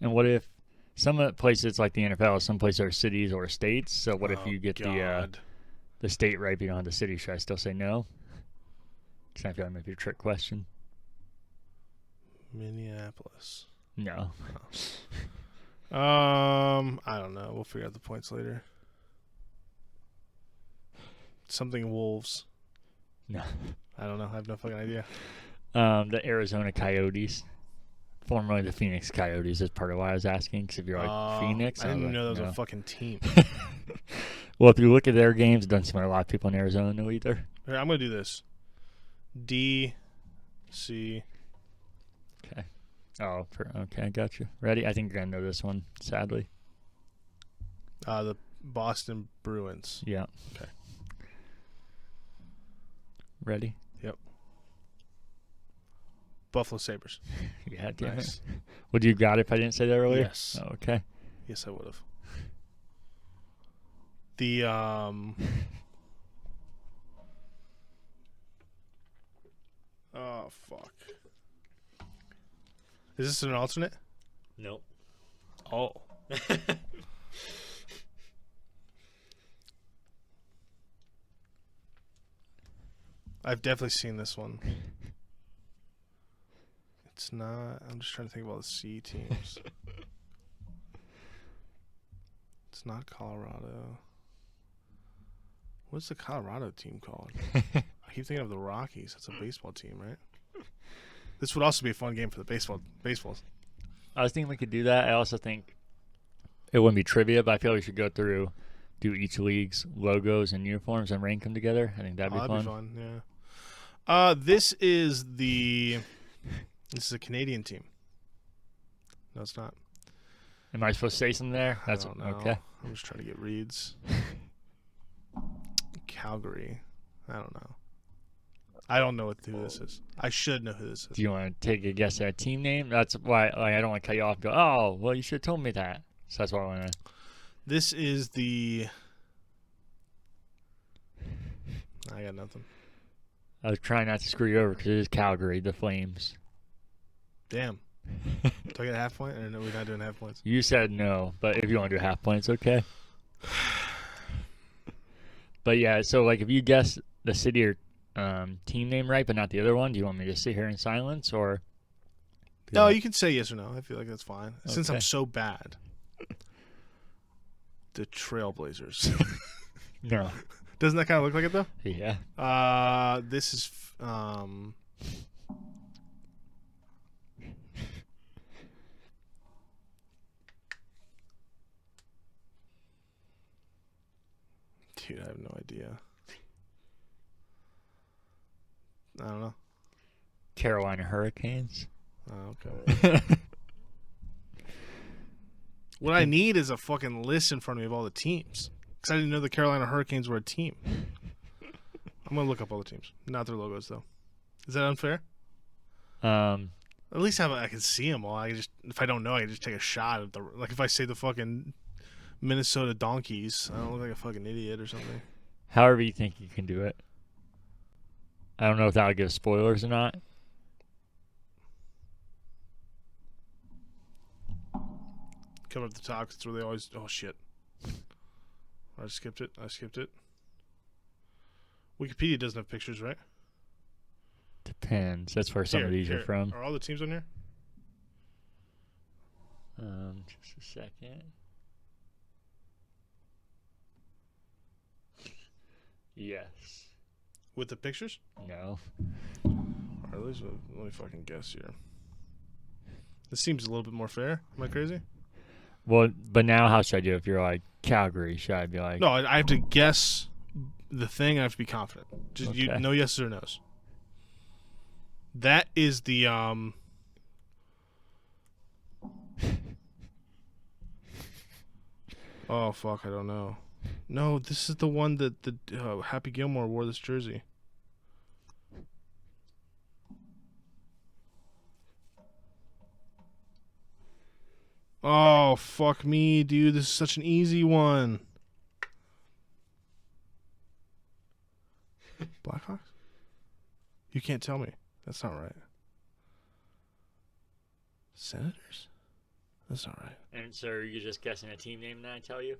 S1: And what if some of the places like the NFL, some places are cities or states, so what if you get the state right but you don't have the city? Should I still say no? Because I feel like it might be a trick question.
S2: Minneapolis.
S1: No.
S2: I don't know. We'll figure out the points later. Something Wolves.
S1: No.
S2: I don't know. I have no fucking idea.
S1: The Arizona Coyotes. Formerly the Phoenix Coyotes is part of why I was asking. Because if you're like Phoenix,
S2: I didn't even know that was a fucking team.
S1: Well, if you look at their games, it doesn't seem like a lot of people in Arizona know either.
S2: Here, I'm going to do this. D, C.
S1: Okay. Oh, okay, I got you. Ready? I think you're going to know this one, sadly.
S2: The Boston Bruins.
S1: Yeah.
S2: Okay.
S1: Ready?
S2: Yep. Buffalo Sabres.
S1: Yeah, damn
S2: nice.
S1: it. Would you got it if I didn't say that earlier?
S2: Yes.
S1: Oh, okay.
S2: Yes, I would have. The oh fuck. Is this an alternate?
S1: Nope.
S2: Oh. I've definitely seen this one. It's not. I'm just trying to think of all the C teams. It's not Colorado. What's the Colorado team called? I keep thinking of the Rockies. That's a baseball team, right? This would also be a fun game for the baseballs.
S1: I was thinking we could do that. I also think it wouldn't be trivia, but I feel we should go through, do each league's logos and uniforms and rank them together. I think that'd be fun.
S2: That'd be fun, yeah. This is a Canadian team. No, it's not.
S1: Am I supposed to say something there?
S2: I don't know.
S1: Okay.
S2: I'm just trying to get reads. Calgary. I don't know. I don't know who this is. I should know who this is.
S1: Do you want to take a guess at a team name? That's why I don't want to cut you off and go, oh, well, you should have told me that. So that's why I want to.
S2: This is the... I got nothing.
S1: I was trying not to screw you over because it is Calgary, the Flames.
S2: Damn. Do I get a half point? Or no, we're not doing half points?
S1: You said no, but if you want to do half points, okay. But yeah, so like if you guess the city or team name right, but not the other one, do you want me to sit here in silence or?
S2: No, you can say yes or no. I feel like that's fine. Okay. Since I'm so bad. The Trailblazers.
S1: No.
S2: Doesn't that kind of look like it though?
S1: Yeah.
S2: This is dude, I have no idea. I don't know.
S1: Carolina Hurricanes.
S2: Oh, okay. What I need is a fucking list in front of me of all the teams. Because I didn't know the Carolina Hurricanes were a team. I'm going to look up all the teams. Not their logos, though. Is that unfair? At least I can see them all. If I don't know, I can just take a shot at the... Like, if I say the fucking Minnesota Donkeys, I don't look like a fucking idiot or something.
S1: However you think you can do it. I don't know if that would give spoilers or not.
S2: Come up at the top, 'cause it's where they always... Oh, shit. I skipped it. Wikipedia doesn't have pictures, right?
S1: Depends. That's where some of these are from.
S2: Are all the teams on here?
S1: Just a second. Yes.
S2: With the pictures?
S1: No.
S2: Or at least let me fucking guess here. This seems a little bit more fair. Am I crazy?
S1: Well, but now how should I do it? If you're like Calgary, should I be like...
S2: No, I have to guess the thing. I have to be confident. Just
S1: Okay.
S2: no yeses or nos. That is the Oh fuck! I don't know. No, this is the one that Happy Gilmore wore this jersey. Oh fuck me, dude! This is such an easy one. Blackhawks? You can't tell me. That's not right. Senators? That's not right.
S1: And so are you just guessing a team name that I tell you?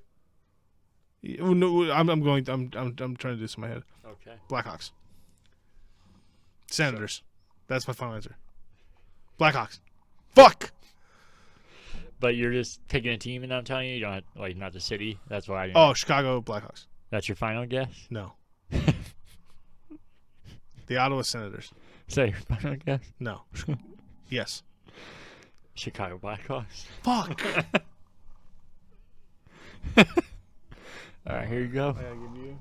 S2: No, I'm trying to do this in my head.
S1: Okay.
S2: Blackhawks. Senators. That's my final answer. Blackhawks. Fuck.
S1: But you're just picking a team and I'm telling you, you don't have, like, not the city. That's why I didn't.
S2: Oh, Chicago Blackhawks.
S1: That's your final guess?
S2: No. The Ottawa Senators.
S1: Is that your final guess?
S2: No. Yes.
S1: Chicago Blackhawks.
S2: Fuck.
S1: All right, here you go.
S2: I gotta give you.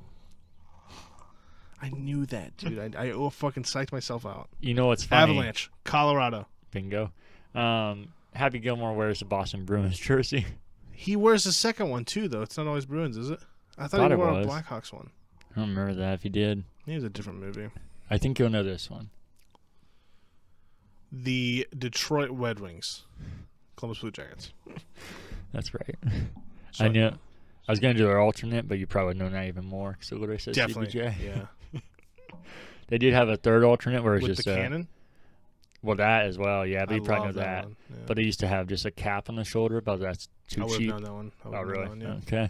S2: I knew that, dude. I fucking psyched myself out.
S1: You know what's funny?
S2: Avalanche, Colorado.
S1: Bingo. Happy Gilmore wears the Boston Bruins jersey.
S2: He wears the second one too, though. It's not always Bruins, is it? I thought he wore a Blackhawks one.
S1: I don't remember that. If he did,
S2: It was a different movie.
S1: I think you'll know this one.
S2: The Detroit Red Wings, Columbus Blue Jackets.
S1: That's right.
S2: Sorry.
S1: I knew. I was gonna do their alternate, but you probably know that even more because it literally says
S2: Definitely.
S1: CBJ.
S2: Yeah.
S1: They did have a third alternate where it's
S2: With
S1: just
S2: the cannon.
S1: Well, that as well, yeah. But you probably know
S2: love
S1: that.
S2: one. Yeah.
S1: But they used to have just a cap on the shoulder, but that's too
S2: I would
S1: cheap.
S2: have known that one.
S1: Oh, really?
S2: That one, yeah.
S1: Okay.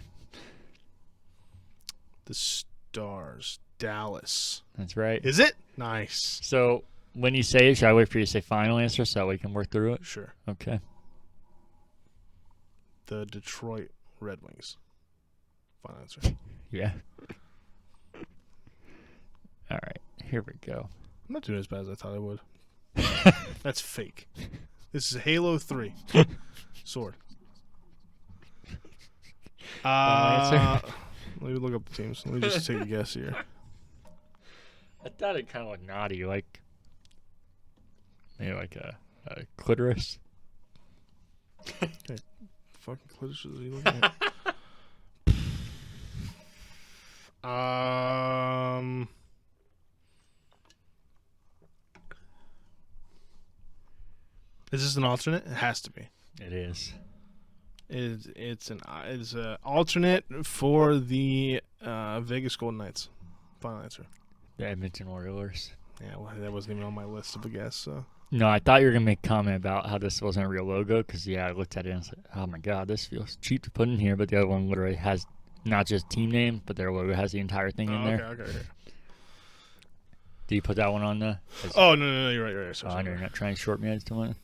S2: The Stars, Dallas.
S1: That's right.
S2: Is it? Nice.
S1: So when you say it, should I wait for you to say final answer so that we can work through it?
S2: Sure.
S1: Okay.
S2: The Detroit Red Wings. Final answer.
S1: Yeah. All right. Here we go.
S2: I'm not doing as bad as I thought I would. That's fake. This is Halo 3. Sword. Let me look up the teams. Let me just take a guess here.
S1: I thought it kind of looked naughty, like maybe like a clitoris.
S2: Okay. Fucking clitoris is he looking at? Is this an alternate? It has to be.
S1: It is.
S2: It's an alternate for the Vegas Golden Knights. Final answer.
S1: The Edmonton Oilers.
S2: Yeah, well, that wasn't even on my list of a guess. So.
S1: No, I thought you were going to make a comment about how this wasn't a real logo because, I looked at it and said, oh, my God, this feels cheap to put in here. But the other one literally has not just team name, but their logo has the entire thing in there.
S2: Okay.
S1: Do you put that one on the?
S2: Oh, no, you're right.
S1: So I know you're not trying to short me. I just don't want to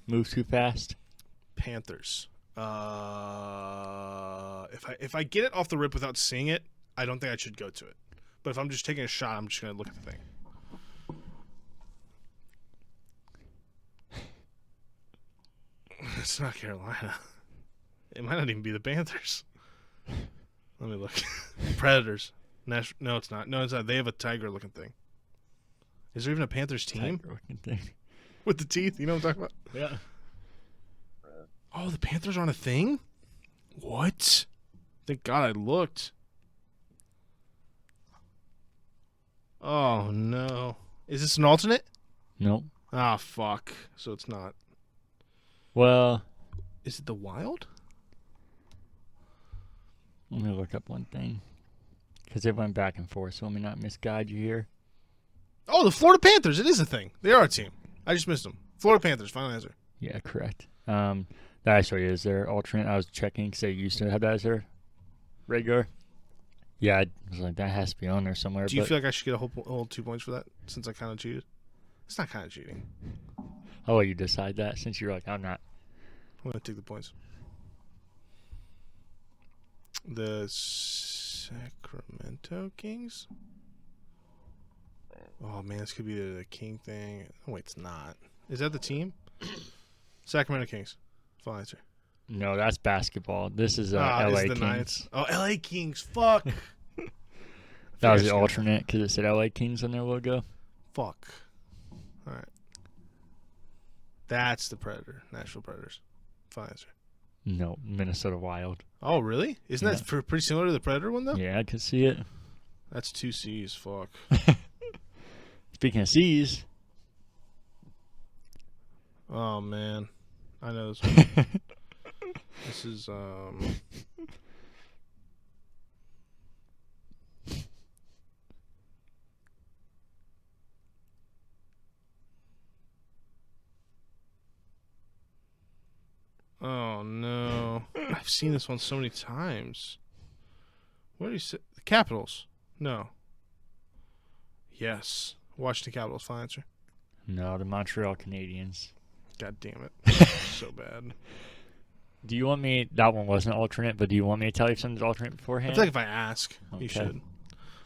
S1: move too fast.
S2: Panthers. If I get it off the rip without seeing it, I don't think I should go to it. But if I'm just taking a shot, I'm just going to look at the thing. It's not Carolina. It might not even be the Panthers. Let me look. Predators. No, it's not. No, it's not. They have a tiger-looking thing. Is there even a Panthers team?
S1: Tiger-looking thing.
S2: With the teeth? You know what I'm talking about?
S1: Yeah.
S2: Oh, the Panthers aren't a thing? What? Thank God I looked. Oh, no. Is this an alternate?
S1: Nope.
S2: Ah, fuck. So it's not.
S1: Well.
S2: Is it the Wild?
S1: Let me look up one thing. Because it went back and forth, so let me not misguide you here.
S2: Oh, the Florida Panthers. It is a thing. They are a team. I just missed them. Florida Panthers. Final answer.
S1: Yeah, correct. That actually is their alternate. I was checking because they used to have that as their regular. Yeah, I was like, that has to be on there somewhere.
S2: Do you feel like I should get a whole 2 points for that since I kind of cheated? It's not kind of cheating.
S1: I'll let you decide that since you're like, I'm not.
S2: I'm going to take the points. The Sacramento Kings? Oh, man, this could be the King thing. Oh, wait, it's not. Is that the team? Sacramento Kings. Final answer.
S1: No, that's basketball. This is LA Kings.
S2: Knights. Oh, LA Kings. Fuck.
S1: That was the alternate because it said LA Kings on their logo.
S2: Fuck. All right. That's the Predator. Nashville Predators. Final answer.
S1: No, Minnesota Wild.
S2: Oh, really? Isn't that pretty similar to the Predator one, though?
S1: Yeah, I can see it.
S2: That's 2 C's. Fuck.
S1: Speaking of C's.
S2: Oh, man. I know this one. This is, Oh, no. I've seen this one so many times. What do you say? The Capitals. No. Yes. Washington Capitals. Final answer.
S1: No, the Montreal Canadiens.
S2: God damn it. So bad.
S1: Do you want me? That one wasn't alternate, but do you want me to tell you something's alternate beforehand?
S2: I feel like if I ask, you should.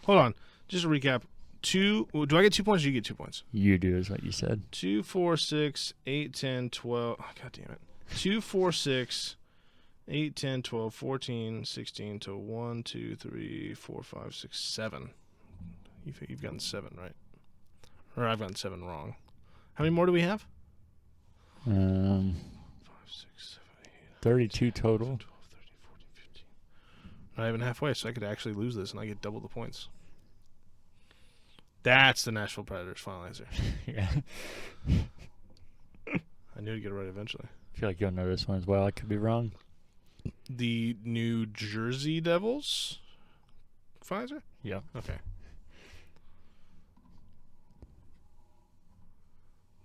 S2: Hold on. Just to recap. Do I get 2 points or you get 2 points?
S1: You do, is what you said.
S2: 2, 4, 6, 8, 10, 12. Oh, God damn it. 2, 4, 6, 8, 10, 12, 14, 16 to 1, 2, 3, 4, 5, 6, 7. You've gotten 7, right? Or I've gotten 7 wrong. How many more do we have? 5, 6, 7, 8,
S1: 32 total.
S2: 12, 13, 14, 15. Not even halfway, so I could actually lose this and I get double the points. That's the Nashville Predators. Final answer.
S1: Yeah.
S2: I knew to get it right eventually.
S1: I feel like you'll know this one as well. I could be wrong.
S2: The New Jersey Devils. Final answer?
S1: Yeah.
S2: Okay.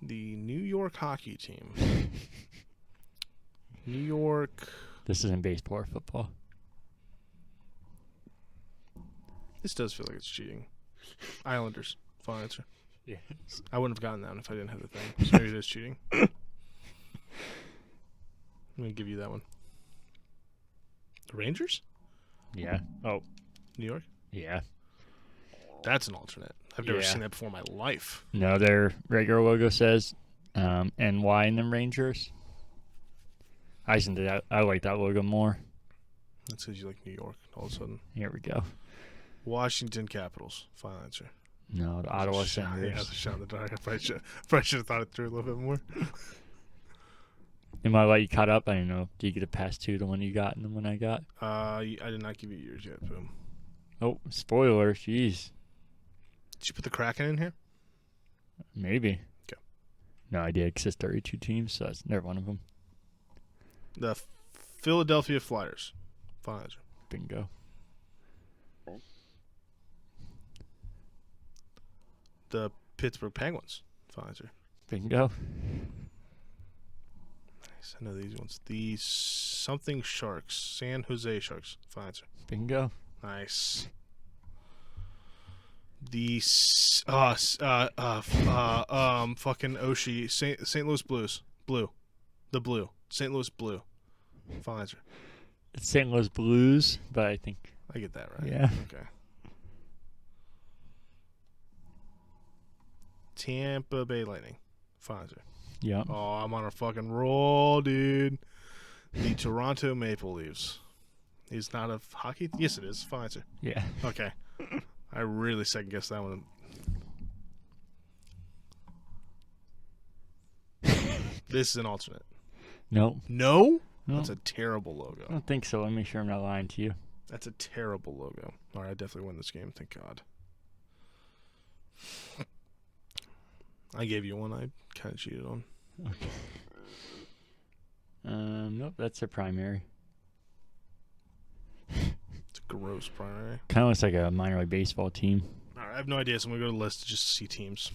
S2: The New York hockey team. New York.
S1: This isn't baseball or football.
S2: This does feel like it's cheating. Islanders. Final answer.
S1: Yes.
S2: I wouldn't have gotten that one if I didn't have the thing. So maybe it is cheating. I'm going to give you that one. The Rangers?
S1: Yeah. Oh.
S2: New York?
S1: Yeah.
S2: That's an alternate. I've never seen that before in my life.
S1: No, their regular logo says NY in them Rangers. I like that logo more.
S2: That's because you like New York all of a sudden.
S1: Here we go.
S2: Washington Capitals. Final answer.
S1: No, the Ottawa Senators.
S2: Yeah, the shot in the dark. I probably should have thought it through a little bit more.
S1: Am I like you caught up? I don't know. Do you get a pass to the one you got and the one I got?
S2: I did not give you yours yet, Boom.
S1: Oh, spoiler. Jeez.
S2: Did you put the Kraken in here?
S1: Maybe.
S2: Okay.
S1: No idea, because it's 32 teams, so that's never one of them.
S2: The Philadelphia Flyers. Final answer.
S1: Bingo.
S2: The Pittsburgh Penguins. Final answer.
S1: Bingo.
S2: Nice. I know these ones. The something Sharks. San Jose Sharks. Final answer.
S1: Bingo.
S2: Nice. The fucking Oshie St. Louis Blues. Blue. The Blue. St. Louis Blue. Final answer.
S1: It's St. Louis Blues, but I think...
S2: I get that right.
S1: Yeah.
S2: Okay. Tampa Bay Lightning. Final answer.
S1: Yeah.
S2: Oh, I'm on a fucking roll, dude. The Toronto Maple Leafs. Is not a hockey? Yes, it is. Final answer.
S1: Yeah.
S2: Okay. I really second guessed that one. This is an alternate.
S1: Nope.
S2: No?
S1: No.
S2: That's a terrible
S1: I
S2: logo.
S1: don't think so. Let me make sure I'm not lying to you.
S2: That's a terrible logo. All right, I definitely win this game. Thank God. I gave you one I kind of cheated on.
S1: Okay. Nope, that's a primary.
S2: It's a gross primary.
S1: Kind of looks like a minor league baseball team.
S2: All right, I have no idea, so I'm going to go to the list just to see teams.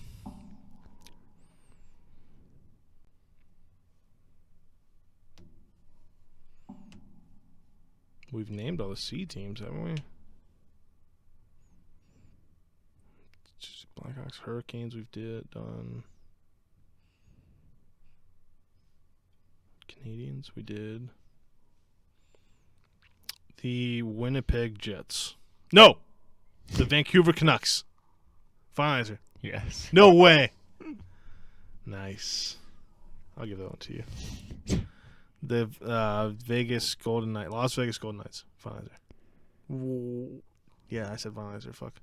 S2: We've named all the C teams, haven't we? Just Blackhawks, Hurricanes, we've done. Canadians, we did. The Winnipeg Jets. No! The Vancouver Canucks. Final answer.
S1: Yes.
S2: No way! Nice. I'll give that one to you. The Vegas Golden Knights. Las Vegas Golden Knights. Final answer. Yeah, I said final answer. Fuck.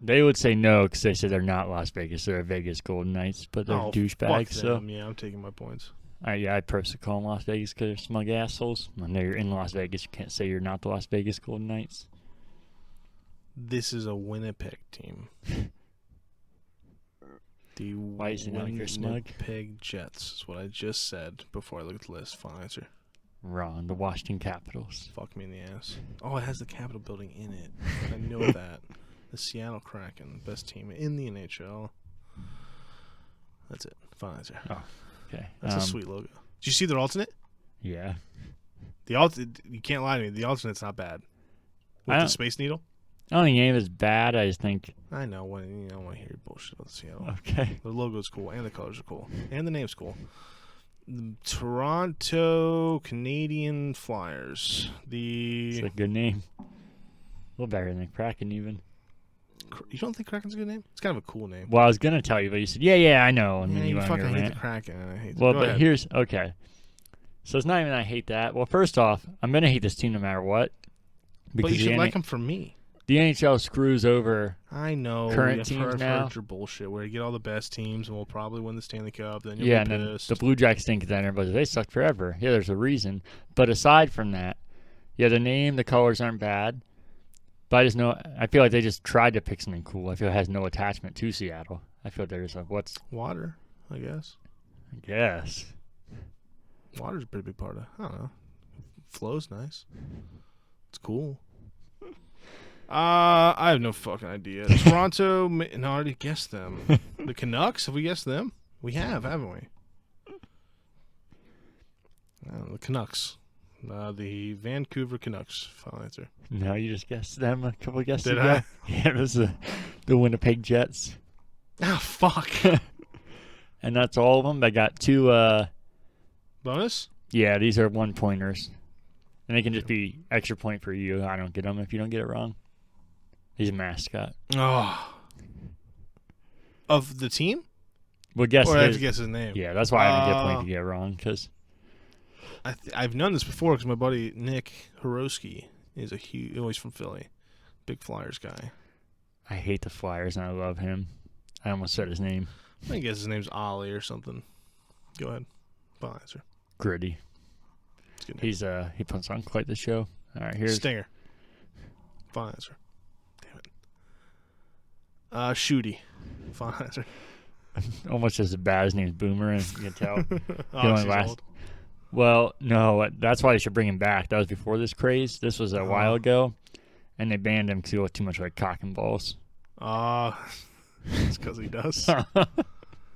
S1: They would say no because they said they're not Las Vegas. They're Vegas Golden Knights, but they're douchebags. So
S2: yeah, I'm taking my points.
S1: I'd personally call them Las Vegas because they're smug assholes. When they're in Las Vegas, you can't say you're not the Las Vegas Golden Knights.
S2: This is a Winnipeg team. The
S1: Why is it not your smug?
S2: Winnipeg Jets is what I just said before I looked at the list. Final answer.
S1: Wrong. The Washington Capitals.
S2: Fuck me in the ass. Oh, it has the Capitol building in it. I know that. The Seattle Kraken, best team in the NHL. That's it. Final answer.
S1: Oh, okay.
S2: That's a sweet logo. Did you see their alternate?
S1: Yeah.
S2: You can't lie to me. The alternate's not bad. With the Space Needle?
S1: I don't think any of it's bad. I just think...
S2: I know. I don't want to hear your bullshit about Seattle.
S1: Okay.
S2: The logo's cool, and the colors are cool, and the name's cool. The Toronto Canadian Flyers.
S1: It's a good name. A little better than Kraken, even.
S2: You don't think Kraken's a good name? It's kind of a cool name.
S1: Well, I was going to tell you, but you said, yeah, I know. And then
S2: you
S1: went on your
S2: fucking hate
S1: rant.
S2: the Kraken, and I hate
S1: Well,
S2: Go
S1: but
S2: ahead.
S1: here's... Okay. So it's not even I hate that. Well, first off, I'm going to hate this team no matter what.
S2: But you should like them for me.
S1: The NHL screws over
S2: I know.
S1: current
S2: I've
S1: teams
S2: heard
S1: now.
S2: your bullshit where you get all the best teams and we'll probably win the Stanley Cup. Then you'll
S1: Yeah,
S2: be
S1: and then
S2: pissed.
S1: the Blue Jackets think that everybody, they sucked forever. Yeah, there's a reason. But aside from that, yeah, the name, the colors aren't bad. But I just know, I feel like they just tried to pick something cool. I feel it has no attachment to Seattle. I feel there's like, what's...
S2: Water, I guess.
S1: I guess.
S2: Water's a pretty big part of I don't know. Flow's nice. It's cool. I have no fucking idea. Toronto, no, I already guessed them. The Canucks, have we guessed them? We have, haven't we? The Canucks. The Vancouver Canucks. Final answer.
S1: No, you just guessed them a couple of guesses
S2: Did
S1: ago.
S2: I?
S1: Yeah, it was the Winnipeg Jets.
S2: Oh, fuck.
S1: And that's all of them. I got two...
S2: Bonus?
S1: Yeah, these are one-pointers. And they can just be extra point for you. I don't get them if you don't get it wrong. He's a mascot.
S2: Oh. Of the team?
S1: Well, guess
S2: Or I have
S1: his.
S2: to guess his name.
S1: Yeah, that's why I didn't get a point to get it wrong. Because
S2: I've known this before because my buddy Nick Hirosky is he's from Philly. Big Flyers guy.
S1: I hate the Flyers and I love him. I almost said his name.
S2: I guess his name's Ollie or something. Go ahead. Final answer.
S1: Gritty.
S2: It's a good name.
S1: He puts on quite the show. All right, here's
S2: Stinger. Final answer. Damn it. Shooty. Final answer.
S1: almost as bad. His name's Boomer, and you can tell.
S2: Oh,
S1: only
S2: he's
S1: lasts-
S2: old.
S1: Well, no, that's why they should bring him back. That was before this craze. This was a while ago, and they banned him because he looked too much like cock and balls.
S2: That's because he does.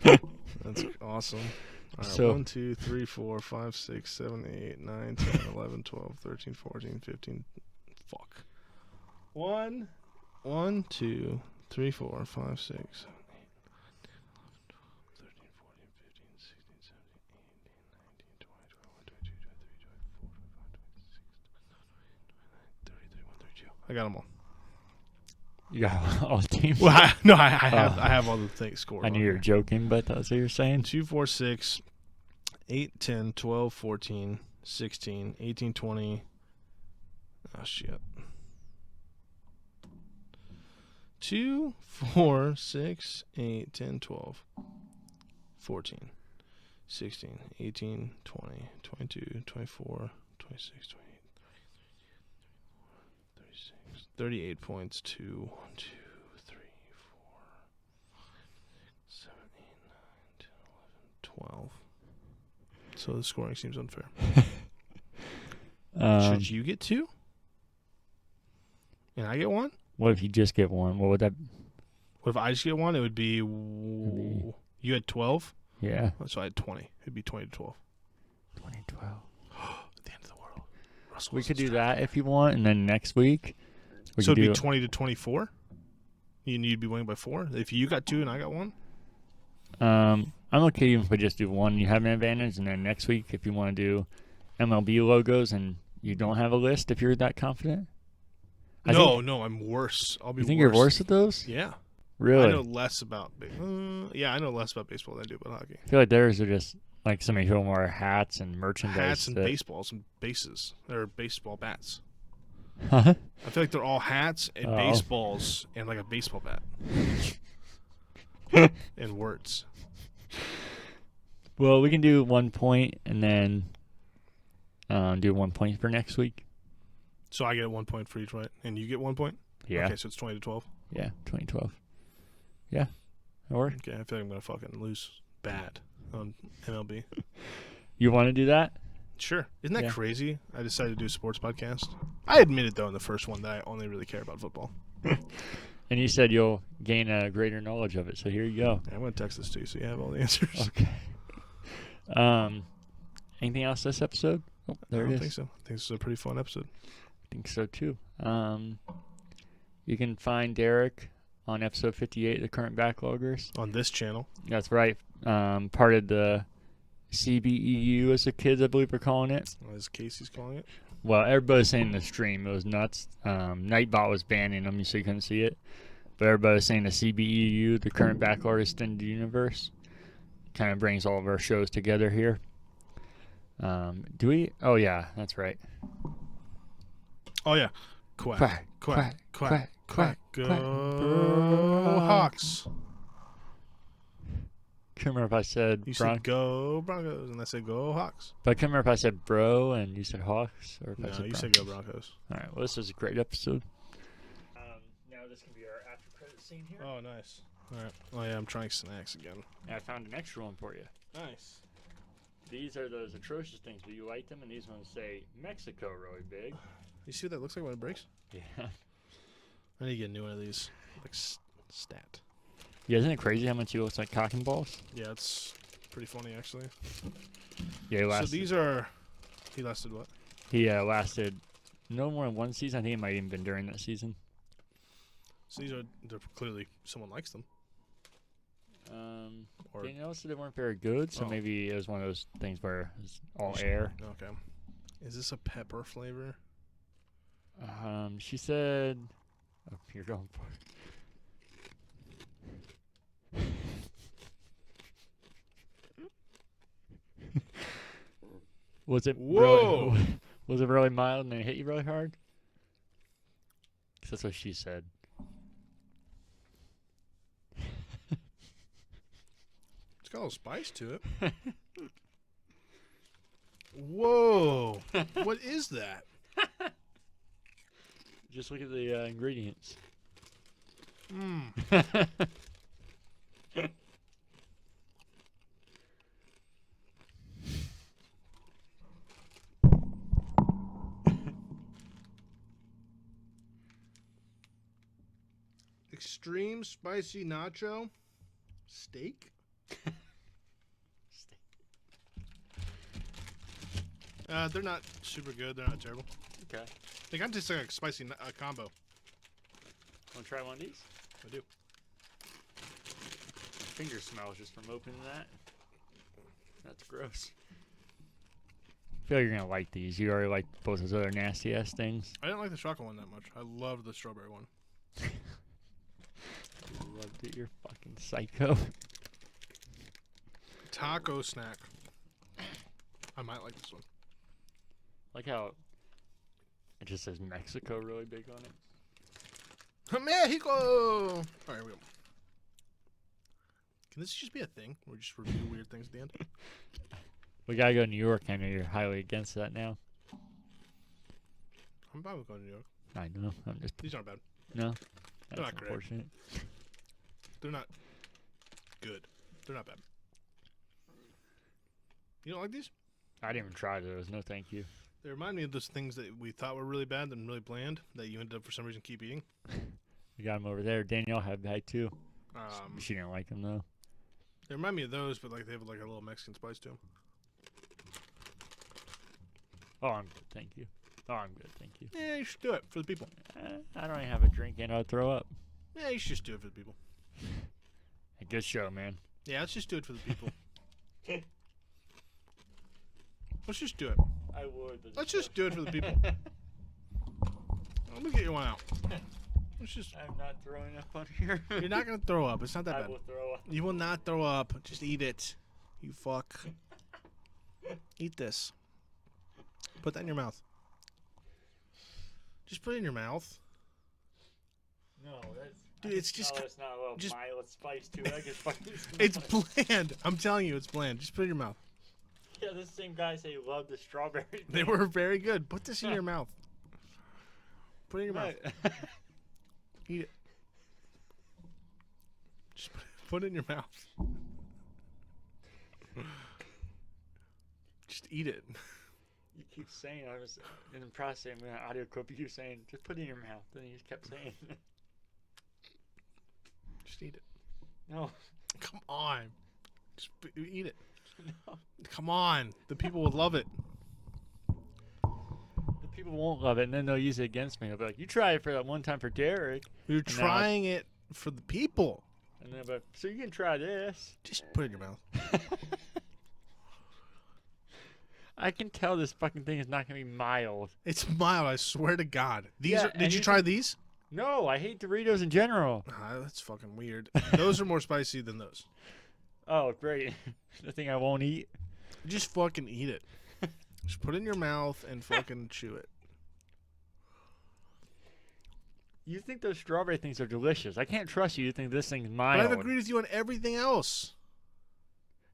S2: That's awesome. All right,
S1: So-
S2: 1, 2, 3, 4, 5, 6, 7, 8, 9, 10, 11, 12, 13, 14, 15. Fuck. 1, 2, 3, 4, 5, 6, 7, 8, 9, 13, 14, 15, 16, 17, 18, 19, 20, 21, 22, 23, 24, 25, 26, 27, 28, 29, 30, 31, 32. I got them all.
S1: You got all the teams.
S2: Well, I have all the things scored.
S1: I knew you were joking, but that's what you're saying.
S2: 2, 4, 6, 8, 10, 12, 14, 16, 18, 20. Oh, shit. 2, 4, 6, 8, 10, 12, 14, 16, 18, 20, 22, 24, 26, 28, 36, 38 points. 2, 1, 2, 3, 4, 7, 8, 9, 10, 11, 12. So the scoring seems unfair. Should you get 2? And I get 1?
S1: What if you just get one? What would that?
S2: What if I just get 1? It would be. You had 12?
S1: Yeah.
S2: So I had 20. It'd be 20 to 12.
S1: 2012.
S2: The end of the world. Russell
S1: We could
S2: Wilson's
S1: do that if you want, and then next week. We
S2: So
S1: could
S2: it'd be
S1: do
S2: 20 to 24? You need to be winning by 4? If you got 2 and I got 1?
S1: I'm okay even if we just do one. You have an advantage, and then next week, if you want to do MLB logos and you don't have a list, if you're that confident.
S2: No, I'm worse. I'll be
S1: You think
S2: worse.
S1: you're worse at those?
S2: Yeah.
S1: Really?
S2: I know less about I know less about baseball than I do about hockey.
S1: I feel like theirs are just like so many people more hats and merchandise.
S2: Hats and baseballs and bases. They're baseball bats.
S1: Huh?
S2: I feel like they're all hats and
S1: Oh.
S2: baseballs and like a baseball bat. And words.
S1: Well, we can do 1 point and then do 1 point for next week.
S2: So I get 1 point for each, right? And you get 1 point?
S1: Yeah.
S2: Okay, so it's 20 to 12.
S1: Yeah, 2012. Yeah. Or
S2: Okay, I feel like I'm going to fucking lose bad on MLB.
S1: you want to do that?
S2: Sure. Isn't that
S1: Yeah.
S2: crazy? I decided to do a sports podcast. I admitted, though, in the first one that I only really care about football.
S1: And you said you'll gain a greater knowledge of it, so here you go.
S2: I'm going to text this to you so you have all the answers.
S1: Okay. Anything else this episode? Oh, there
S2: I
S1: it
S2: don't
S1: is.
S2: think so. I think this is a pretty fun episode.
S1: I think so too. You can find Derek on episode 58, the current backloggers.
S2: On this channel.
S1: That's right. Part of the CBEU, as the kids, I believe, are calling it.
S2: As Casey's calling it.
S1: Well, everybody's saying the stream. It was nuts. Nightbot was banning them, so you couldn't see it. But everybody's saying the CBEU, the current backlog extended universe, kind of brings all of our shows together here. Do we? Oh, yeah, that's right.
S2: Oh, yeah. Quack.
S1: Quack,
S2: Quack. Quack. Quack. Go
S1: quack.
S2: Hawks.
S1: Can't remember if I said
S2: You said go Broncos, and I said go Hawks.
S1: But I can't remember if I said bro and you said Hawks, or if
S2: No,
S1: I said
S2: you
S1: Broncos.
S2: said go Broncos.
S1: All right, well, this was a great episode. Now this can be our after credit scene here.
S2: Oh, nice. All right. Oh, yeah, I'm trying snacks again.
S1: And I found an extra one for you.
S2: Nice.
S1: These are those atrocious things, but you like them, and these ones say Mexico really big.
S2: You see what that looks like when it breaks?
S1: Yeah.
S2: I need to get a new one of these. Like stat.
S1: Yeah, isn't it crazy how much he looks like cock and balls?
S2: Yeah, it's pretty funny, actually.
S1: Yeah, he lasted.
S2: So these are... He lasted what?
S1: He lasted no more than one season. I think it might have even been during that season.
S2: So these are... They're clearly... Someone likes them. Or
S1: Didn't notice that they weren't very good, so
S2: Oh.
S1: maybe it was one of those things where it's all air.
S2: Okay. Is this a pepper flavor?
S1: She said... Oh, you're going for it. Was it
S2: Whoa!
S1: really, was it really mild and it hit you really hard? 'Cause that's what she said.
S2: It's got a little spice to it. Whoa! What is that?
S1: Just look at the ingredients.
S2: Mmm. extreme spicy nacho steak. They're not super good. They're not terrible.
S1: Okay.
S2: They kind of taste like a spicy combo.
S1: Want to try one of these?
S2: I do.
S1: Finger smells just from opening that. That's gross. I feel like you're gonna like these. You already like both those other nasty ass things.
S2: I didn't like the chocolate one that much. I loved the strawberry one.
S1: You loved it. You're fucking psycho.
S2: Taco snack. I might like this one.
S1: Like how it just says Mexico really big on it.
S2: Mexico! All right, here we go. Can this just be a thing? Where we just review weird things at the end?
S1: We gotta go to New York. I know you're highly against that now.
S2: I'm fine with going to New York.
S1: I know. I'm just
S2: These aren't bad.
S1: no.
S2: They're
S1: That's
S2: not great.
S1: unfortunate.
S2: They're not good. They're not bad. You don't like these?
S1: I didn't even try those. No, thank you.
S2: They remind me of those things that we thought were really bad and really bland that you ended up for some reason keep eating.
S1: We got them over there. Danielle had bag too. She didn't like them though.
S2: They remind me of those, but like they have like a little Mexican spice to them.
S1: Oh, I'm good. Thank you. Oh, I'm good. Thank you.
S2: Yeah, you should do it for the people.
S1: I don't even have a drink and I'll throw up.
S2: Yeah, you should just do it for the people.
S1: A good show, man.
S2: Yeah, let's just do it for the people. Let's just do it.
S1: I would.
S2: Let's just do it for the people. Let me get you one out. Let's just.
S1: I'm not throwing up on here.
S2: You're not gonna throw up. It's not that
S1: I
S2: bad.
S1: will throw up.
S2: You will not throw up. Just eat it. You fuck. Eat this. Put that in your mouth. Just put it in your mouth.
S1: No, that's.
S2: Dude, it's just.
S1: No, it's not a little
S2: just-
S1: mild spice to it. I can fucking smell
S2: It's
S1: it.
S2: bland. I'm telling you, it's bland. Just put it in your mouth.
S1: Yeah, this same guy say he loved the strawberry.
S2: They were very good. Put this in your mouth. Put it in your mouth. Eat it. Just put it in your mouth. Just eat it.
S1: You keep saying, I was in the process of an audio clip of you saying, just put it in your mouth. Then you just kept saying,
S2: Just eat it.
S1: no.
S2: Come on. Just eat it.
S1: No.
S2: Come on. The people would love it.
S1: The people won't love it, and then they'll use it against me. They'll be like, you tried it for that one time for Derek.
S2: You're
S1: And now
S2: trying it for the people.
S1: And then, but so you can try this.
S2: Just put it in your mouth.
S1: I can tell this fucking thing is not gonna be mild.
S2: It's mild, I swear to God. These
S1: Yeah,
S2: are, did
S1: and
S2: you
S1: you
S2: try
S1: can-
S2: these?
S1: No, I hate Doritos in general.
S2: That's fucking weird. Those are more spicy than those.
S1: Oh, great. The thing I won't eat.
S2: Just fucking eat it. Just put it in your mouth and fucking chew it.
S1: You think those strawberry things are delicious. I can't trust you to think this thing's
S2: But
S1: mild.
S2: I've agreed with you on everything else.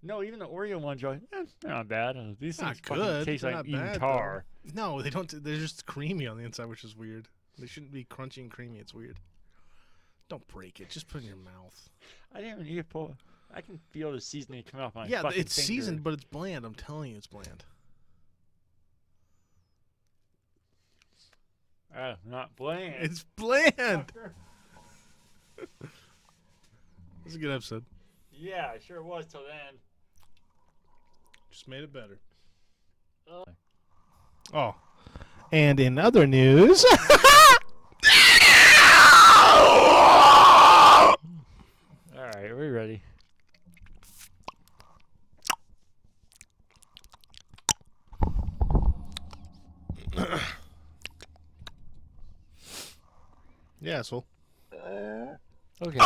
S1: No, even the Oreo ones are they're not bad. These
S2: Not
S1: things fucking
S2: good.
S1: taste
S2: They're
S1: like
S2: not
S1: eating
S2: bad,
S1: tar.
S2: No, they don't. They're just creamy on the inside, which is weird. They shouldn't be crunchy and creamy. It's weird. Don't break it. Just put it in your mouth.
S1: I didn't even eat a pull. I can feel the seasoning coming off my
S2: Yeah,
S1: fucking
S2: it's
S1: finger.
S2: seasoned, but it's bland. I'm telling you, it's bland.
S1: Not bland.
S2: It's bland. It's a good episode.
S1: Yeah, it sure was till then.
S2: Just made it better.
S1: Oh.
S2: Oh. And in other news.
S1: All right, are we ready?
S2: Yeah, asshole.
S1: Okay.